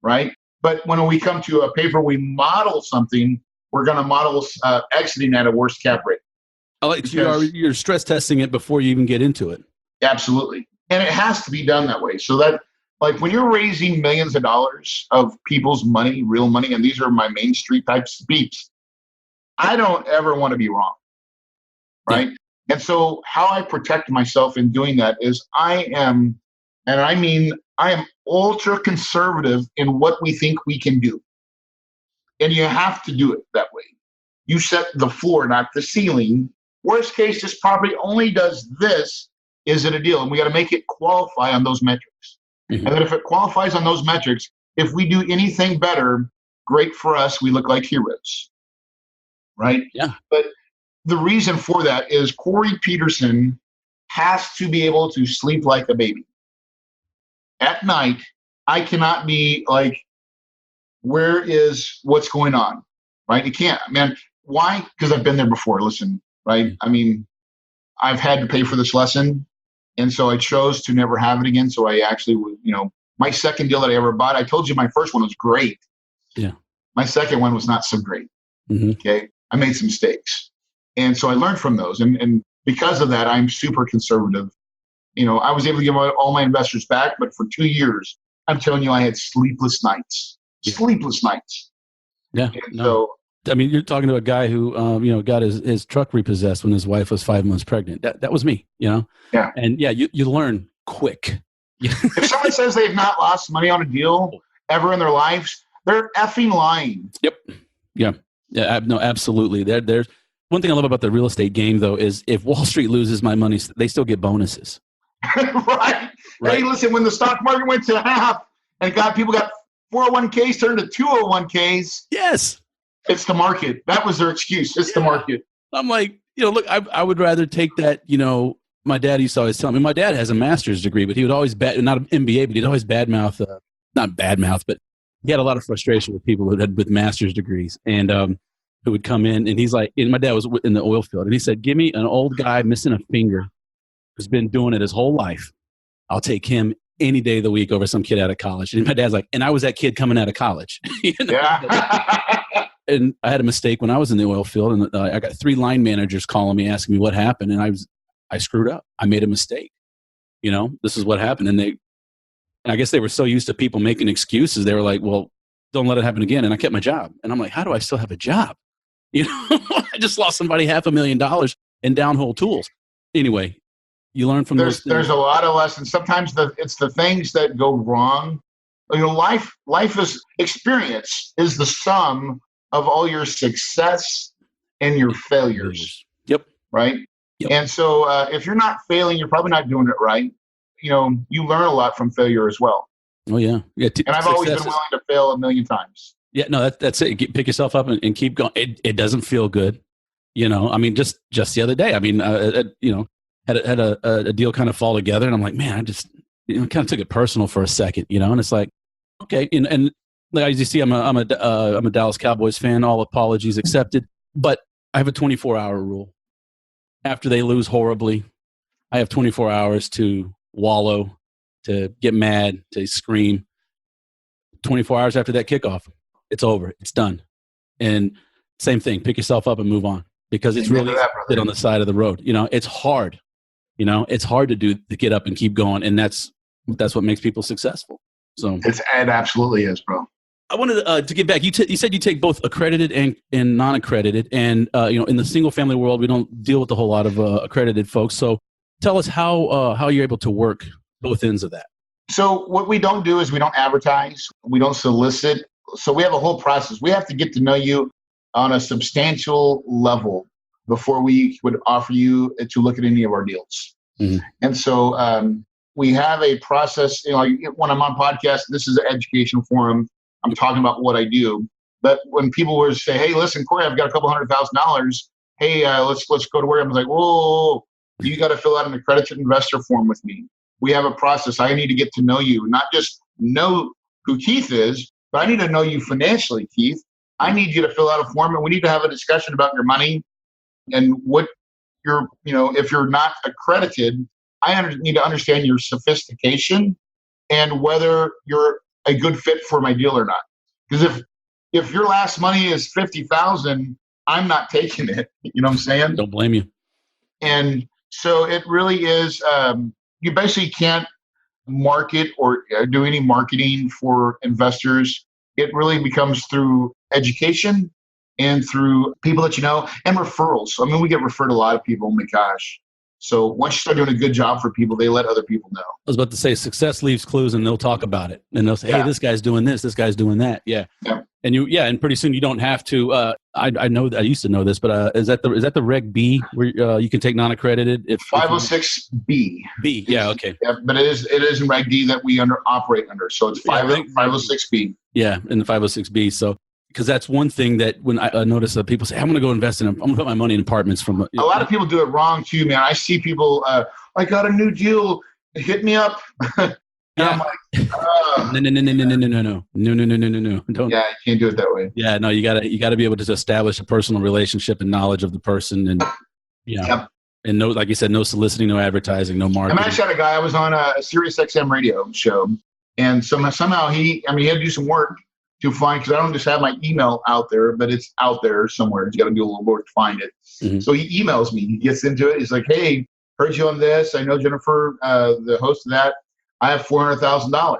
Right. But when we come to a paper, we model something, we're going to model exiting at a worse cap rate.
You're stress testing it before you even get into it.
Absolutely. And it has to be done that way. So that, like, when you're raising millions of dollars of people's money, real money, and these are my Main Street type speaks, I don't ever want to be wrong. Right. Yeah. And so how I protect myself in doing that is I am ultra conservative in what we think we can do. And you have to do it that way. You set the floor, not the ceiling. Worst case, this property only does this. Is it a deal? And we got to make it qualify on those metrics. Mm-hmm. And then if it qualifies on those metrics, if we do anything better, great for us. We look like heroes. Right?
Yeah.
But the reason for that is Corey Peterson has to be able to sleep like a baby. At night, I cannot be like, what's going on? Right? You can't, man. Why? Because I've been there before. Listen, right? I mean, I've had to pay for this lesson. And so I chose to never have it again. So I actually would, my second deal that I ever bought, I told you my first one was great.
Yeah.
My second one was not so great.
Mm-hmm.
Okay. I made some mistakes. And so I learned from those. And because of that, I'm super conservative. I was able to give all my investors back, but for 2 years, I'm telling you, I had sleepless nights.
Yeah.
Sleepless nights.
Yeah. So, I mean, you're talking to a guy who, got his truck repossessed when his wife was 5 months pregnant. That was me, Yeah. And yeah, you learn quick.
If someone says they've not lost money on a deal ever in their lives, they're effing lying.
Yep. Yeah. Yeah. No, absolutely. There's one thing I love about the real estate game, though, is if Wall Street loses my money, they still get bonuses.
Right. Hey, listen, when the stock market went to half and people got 401ks turned to 201ks.
Yes.
It's the market. That was their excuse. It's the market.
I'm like, look, I would rather take that, my dad used to always tell me, my dad has a master's degree, but he would always not an MBA, but he'd always not badmouth, but he had a lot of frustration with people with master's degrees and who would come in and he's like, and my dad was in the oil field and he said, give me an old guy missing a finger who's been doing it his whole life. I'll take him any day of the week over some kid out of college. And my dad's like, and I was that kid coming out of college.
Yeah.
And I had a mistake when I was in the oil field, and I got 3 line managers calling me asking me what happened, and I screwed up. I made a mistake. This is what happened, and I guess they were so used to people making excuses. They were like, "Well, don't let it happen again." And I kept my job, and I'm like, "How do I still have a job?" I just lost somebody $500,000 in downhole tools. Anyway, you learn from those things.
There's a lot of lessons. Sometimes it's the things that go wrong. Life is experience is the sum of all your success and your failures.
Yep.
Right. Yep. And so if you're not failing, you're probably not doing it right. You learn a lot from failure as well.
Oh yeah. Yeah.
And I've always been willing to fail 1,000,000 times.
Yeah. No, that's it. Pick yourself up and keep going. It doesn't feel good. I mean, just the other day, I mean, had a deal kind of fall together and I'm like, man, I just, kind of took it personal for a second, and it's like, okay. And as you see, I'm a Dallas Cowboys fan. All apologies accepted. But I have a 24-hour rule. After they lose horribly, I have 24 hours to wallow, to get mad, to scream. 24 hours after that kickoff, it's over. It's done. And same thing. Pick yourself up and move on because it's really sit on the side of the road. It's hard. It's hard to get up and keep going, and that's what makes people successful. So
it absolutely is, bro.
I wanted to get back. You said you take both accredited and non-accredited, and in the single-family world, we don't deal with a whole lot of accredited folks. So, tell us how you're able to work both ends of that.
So, what we don't do is we don't advertise, we don't solicit. So, we have a whole process. We have to get to know you on a substantial level before we would offer you to look at any of our deals.
Mm-hmm.
And so, we have a process. When I'm on podcast, this is an educational forum. I'm talking about what I do. But when people were to say, "Hey, listen, Corey, I've got a couple $100,000. Hey, let's go to work," I'm like, "Whoa, You got to fill out an accredited investor form with me. We have a process. I need to get to know you, not just know who Keith is, but I need to know you financially, Keith. I need you to fill out a form, and we need to have a discussion about your money and what if you're not accredited, need to understand your sophistication and whether you're a good fit for my deal or not. Because if your last money is $50,000, I'm not taking it. You know what I'm saying?
Don't blame you.
And so it really is. You basically can't market or do any marketing for investors. It really becomes through education and through people that you know and referrals. I mean, we get referred a lot of people. Oh my gosh. So once you start doing a good job for people, they let other people know.
I was about to say success leaves clues, and they'll talk about it. And they'll say, hey, this guy's doing this guy's doing that. Yeah. And and pretty soon you don't have to, I know, I used to know this, but is that the Reg B where you can take non-accredited?
506B.
B, yeah, okay.
Yeah, but it is in Reg D that we operate under. So it's 506B.
Yeah, in the 506B. So, because that's one thing that when I notice that people say, I'm going to go invest I'm going to put my money in apartments from.
A lot of people do it wrong too, man. I see people, I got a new deal. Hit me up.
Yeah.
I'm like,
no. Don't.
Yeah, you can't do it that way.
Yeah, no, you gotta be able to establish a personal relationship and knowledge of the person, and and no, like you said, no soliciting, no advertising, no marketing.
I actually had a guy. I was on a Sirius XM radio show, and somehow he had to do some work to find, because I don't just have my email out there, but it's out there somewhere. He's got to do a little work to find it. Mm-hmm. So he emails me. He gets into it. He's like, "Hey, heard you on this. I know Jennifer, the host of that. I have $400,000.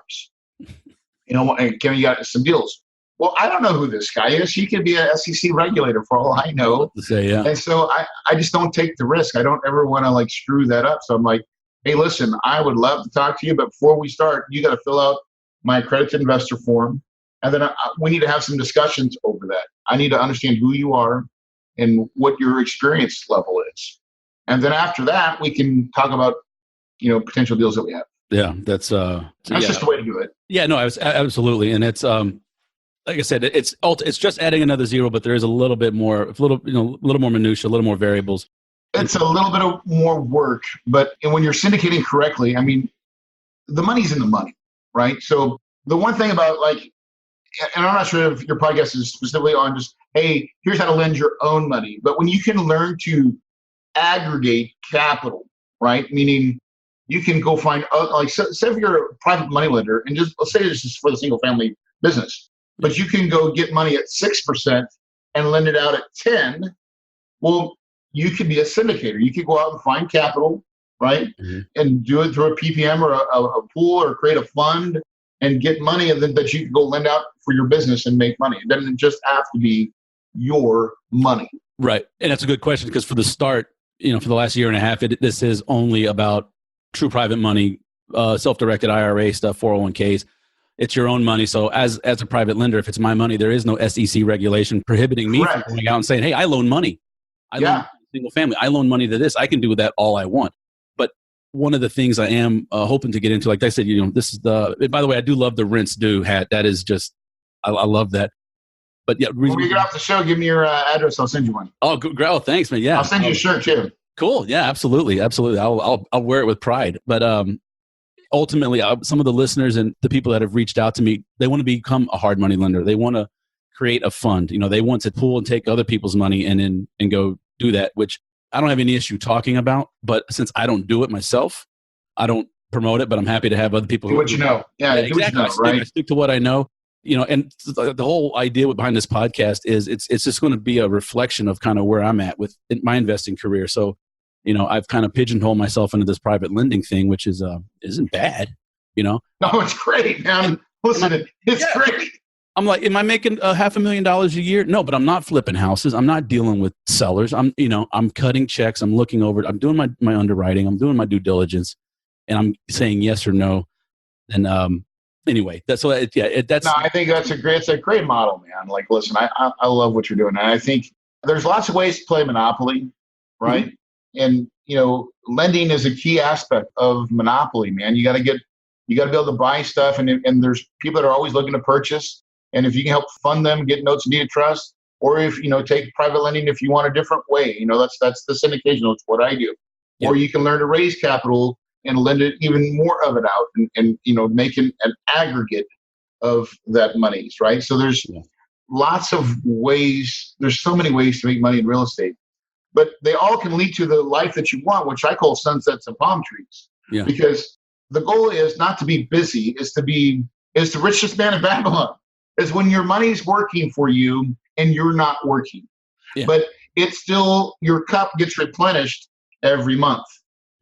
And Kevin, you got some deals." Well, I don't know who this guy is. He could be an SEC regulator for all I know. And so I just don't take the risk. I don't ever want to screw that up. So I'm like, hey, listen, I would love to talk to you, but before we start, you got to fill out my accredited investor form. And then we need to have some discussions over that. I need to understand who you are and what your experience level is. And then after that, we can talk about, potential deals that we have.
Yeah, that's
just the way to do it.
Yeah, no, absolutely, and it's like I said, it's just adding another zero, but there is a little bit more, a little more minutia, a little more variables.
It's a little bit of more work, but when you're syndicating correctly, I mean, the money's in the money, right? So the one thing about and I'm not sure if your podcast is specifically on just, hey, here's how to lend your own money, but when you can learn to aggregate capital, right? Meaning you can go find, say if you're a private money lender, and let's say this is for the single family business, but you can go get money at 6% and lend it out at 10. Well, you could be a syndicator. You could go out and find capital, right? Mm-hmm. And do it through a PPM or a pool, or create a fund and get money, and then that you can go lend out for your business and make money. It doesn't just have to be your money.
Right. And that's a good question, because for the start, for the last year and a half, this is only about true private money, self-directed IRA stuff, 401ks. It's your own money. So as a private lender, if it's my money, there is no SEC regulation prohibiting me from going out and saying, hey, I loan money. I loan single family. I loan money to this. I can do with that all I want. But one of the things I am hoping to get into, like I said, this is by the way, I do love the rinse do hat. That is just, I love that. But yeah.
When we get off the show, give me your address. I'll send you one.
Oh, thanks, man. Yeah.
I'll send you a shirt too.
Cool. Yeah, absolutely. Absolutely. I'll wear it with pride. But ultimately, some of the listeners and the people that have reached out to me, they want to become a hard money lender. They want to create a fund. They want to pool and take other people's money and go do that, which I don't have any issue talking about. But since I don't do it myself, I don't promote it, but I'm happy to have other people
do what you know. Yeah,
exactly. I stick to what I know. And the whole idea behind this podcast is it's just going to be a reflection of kind of where I'm at with my investing career. So, I've kind of pigeonholed myself into this private lending thing, which isn't bad, No,
it's great, man. Listen, it's great.
I'm like, am I making $500,000 a year? No, but I'm not flipping houses. I'm not dealing with sellers. I'm cutting checks. I'm looking over it. I'm doing my underwriting. I'm doing my due diligence, and I'm saying yes or no. And anyway, that's what. That's.
No, I think it's a great model, man. Like, listen, I love what you're doing, and I think there's lots of ways to play Monopoly, right? Mm-hmm. And lending is a key aspect of Monopoly, man. You got to be able to buy stuff, and there's people that are always looking to purchase. And if you can help fund them, get notes of deed of trust, or if take private lending if you want a different way, that's the syndication. That's what I do. or you can learn to raise capital and lend it even more of it out and make an aggregate of that monies, right? So there's lots of ways. There's so many ways to make money in real estate, but they all can lead to the life that you want, which I call sunsets and palm trees.
Yeah.
Because the goal is not to be busy, is the richest man in Babylon. Is when your money's working for you and you're not working. Yeah. But it's still, your cup gets replenished every month.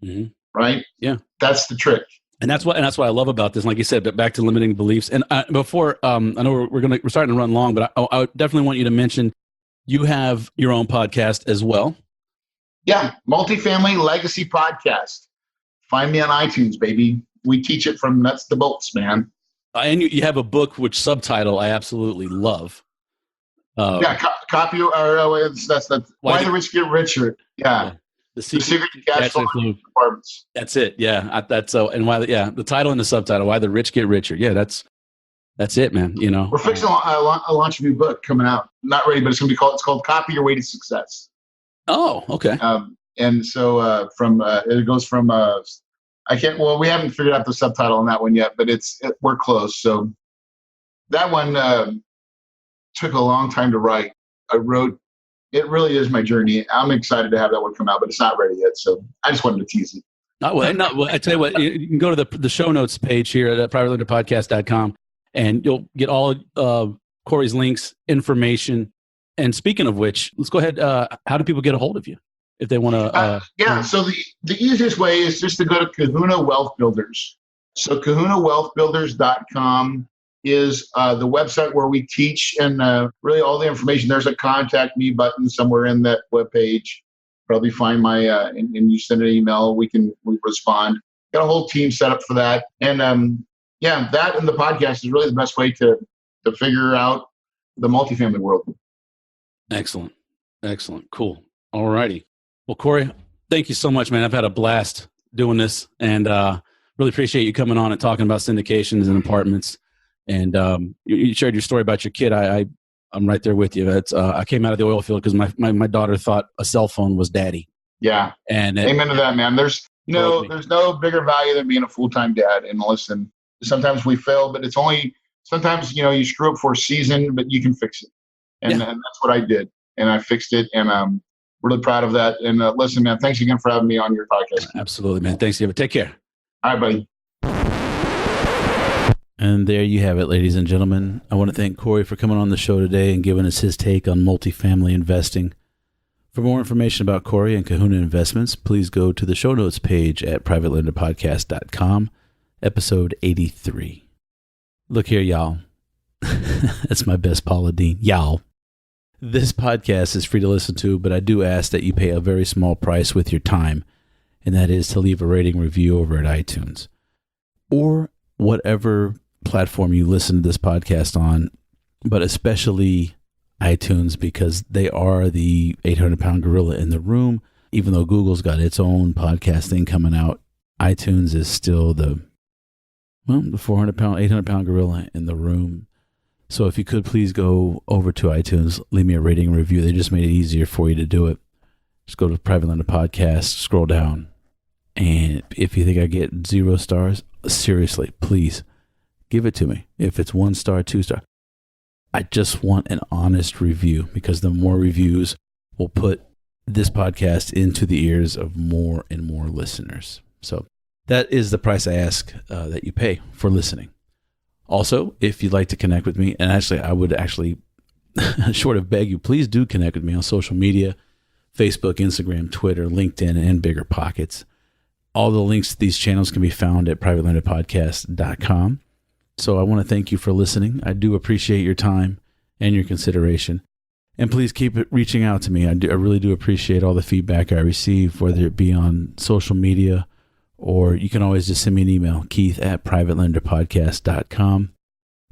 Mm-hmm. Right?
Yeah.
That's the trick.
And that's what I love about this. Like you said, but back to limiting beliefs. And before, I know we're starting to run long, but I definitely want you to mention you have your own podcast as well.
Yeah, Multifamily Legacy Podcast. Find me on iTunes, baby. We teach it from nuts to bolts, man.
And you have a book which subtitle I absolutely love.
Copy. That's Why the Rich Get Richer. Yeah. The Secret to Cash Flow Apartments.
That's it. Yeah. That's so. And why? Yeah. The title and the subtitle. Why the Rich Get Richer. Yeah. That's it, man.
We're fixing a launch a new book coming out. Not ready, but it's called Copy Your Way to Success.
Oh, okay.
And so it goes from we haven't figured out the subtitle on that one yet, but we're close. So that one took a long time to write. It really is my journey. I'm excited to have that one come out, but it's not ready yet. So I just wanted to tease it.
Well, I tell you what, you can go to the show notes page here at privatelenderpodcast.com and you'll get all Corey's links, information. And speaking of which, let's go ahead. How do people get a hold of you if they want to?
So the easiest way is just to go to Kahuna Wealth Builders. So kahunawealthbuilders.com is the website where we teach and really all the information. There's a contact me button somewhere in that webpage. Probably find my and you send an email. We respond. Got a whole team set up for that. And that and the podcast is really the best way to figure out the multifamily world.
Excellent. Cool. All righty. Well, Corey, thank you so much, man. I've had a blast doing this and really appreciate you coming on and talking about syndications and apartments. And you shared your story about your kid. I'm right there with you. I came out of the oil field because my daughter thought a cell phone was daddy.
Yeah. And amen to that, man. There's no bigger value than being a full-time dad. And listen, sometimes we fail, but it's only sometimes, you screw up for a season, but you can fix it. And that's what I did. And I fixed it. And I'm really proud of that. And listen, man, thanks again for having me on your podcast.
Absolutely, man. Thanks, David. Take care.
All right, buddy.
And there you have it, ladies and gentlemen. I want to thank Corey for coming on the show today and giving us his take on multifamily investing. For more information about Corey and Kahuna Investments, please go to the show notes page at privatelenderpodcast.com, episode 83. Look here, y'all. That's my best Paula Dean. Y'all. This podcast is free to listen to, but I do ask that you pay a very small price with your time, and that is to leave a rating review over at iTunes or whatever platform you listen to this podcast on, but especially iTunes, because they are the 800-pound gorilla in the room. Even though Google's got its own podcast thing coming out, iTunes is still the 400-pound, 800-pound gorilla in the room. So if you could please go over to iTunes, leave me a rating and review. They just made it easier for you to do it. Just go to Private Lender Podcast, scroll down, and if you think I get 0 stars, seriously, please give it to me. If it's 1 star, 2 star, I just want an honest review, because the more reviews will put this podcast into the ears of more and more listeners. So that is the price I ask that you pay for listening. Also, if you'd like to connect with me, and I would short of beg you, please do connect with me on social media, Facebook, Instagram, Twitter, LinkedIn, and Bigger Pockets. All the links to these channels can be found at privatelenderpodcast.com. So I want to thank you for listening. I do appreciate your time and your consideration. And please keep reaching out to me. I really do appreciate all the feedback I receive, whether it be on social media, or you can always just send me an email, keith@privatelenderpodcast.com.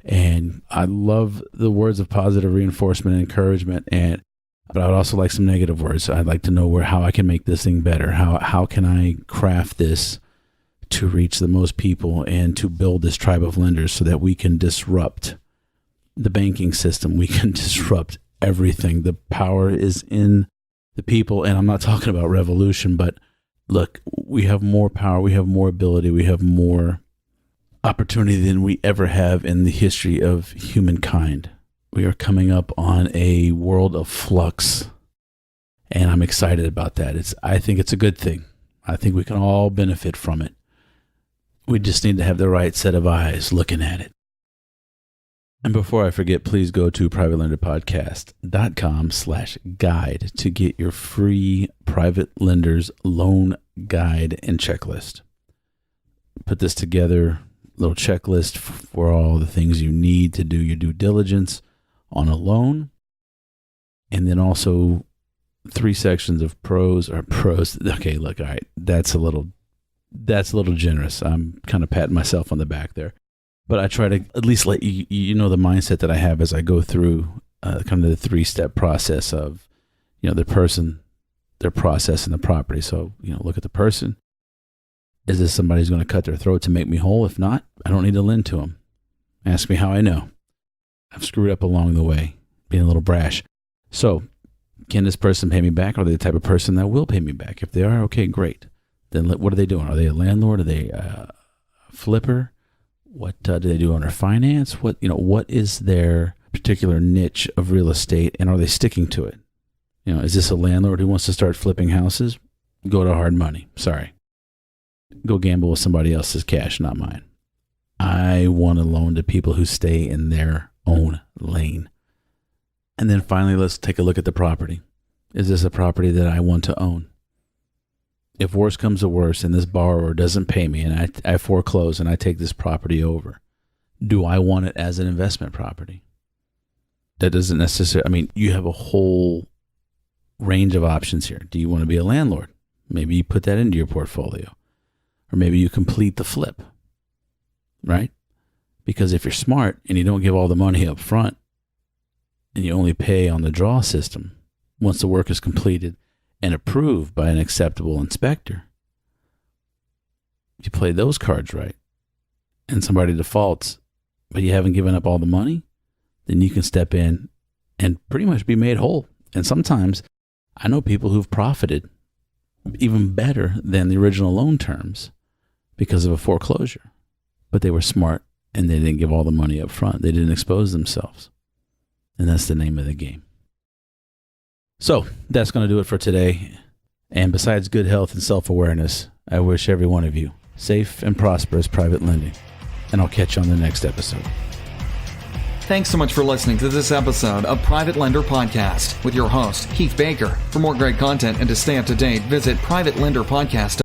And I love the words of positive reinforcement and encouragement, but I would also like some negative words. I'd like to know how I can make this thing better. How can I craft this to reach the most people and to build this tribe of lenders so that we can disrupt the banking system. We can disrupt everything. The power is in the people. And I'm not talking about revolution, but look, we have more power, we have more ability, we have more opportunity than we ever have in the history of humankind. We are coming up on a world of flux, and I'm excited about that. I think it's a good thing. I think we can all benefit from it. We just need to have the right set of eyes looking at it. And before I forget, please go to privatelenderpodcast.com/guide to get your free private lender's loan guide and checklist. Put this together, little checklist for all the things you need to do your due diligence on a loan. And then also 3 sections of pros. Okay, look, all right, that's a little generous. I'm kind of patting myself on the back there. But I try to at least let you know the mindset that I have as I go through kind of the 3-step process of, the person, their process, and the property. So, look at the person. Is this somebody who's going to cut their throat to make me whole? If not, I don't need to lend to them. Ask me how I know. I've screwed up along the way, being a little brash. So, can this person pay me back? Are they the type of person that will pay me back? If they are, okay, great. Then what are they doing? Are they a landlord? Are they a flipper? What do they do under finance? What is their particular niche of real estate, and are they sticking to it? Is this a landlord who wants to start flipping houses? Go to hard money. Sorry. Go gamble with somebody else's cash, not mine. I want to loan to people who stay in their own lane. And then finally, let's take a look at the property. Is this a property that I want to own? If worse comes to worse and this borrower doesn't pay me and I foreclose and I take this property over, do I want it as an investment property? That doesn't necessarily, you have a whole range of options here. Do you want to be a landlord? Maybe you put that into your portfolio. Or maybe you complete the flip, right? Because if you're smart and you don't give all the money up front and you only pay on the draw system, once the work is completed and approved by an acceptable inspector, if you play those cards right and somebody defaults, but you haven't given up all the money, then you can step in and pretty much be made whole. And sometimes I know people who've profited even better than the original loan terms because of a foreclosure, but they were smart and they didn't give all the money up front. They didn't expose themselves. And that's the name of the game. So that's going to do it for today. And besides good health and self-awareness, I wish every one of you safe and prosperous private lending. And I'll catch you on the next episode.
Thanks so much for listening to this episode of Private Lender Podcast with your host, Keith Baker. For more great content and to stay up to date, visit privatelenderpodcast.com.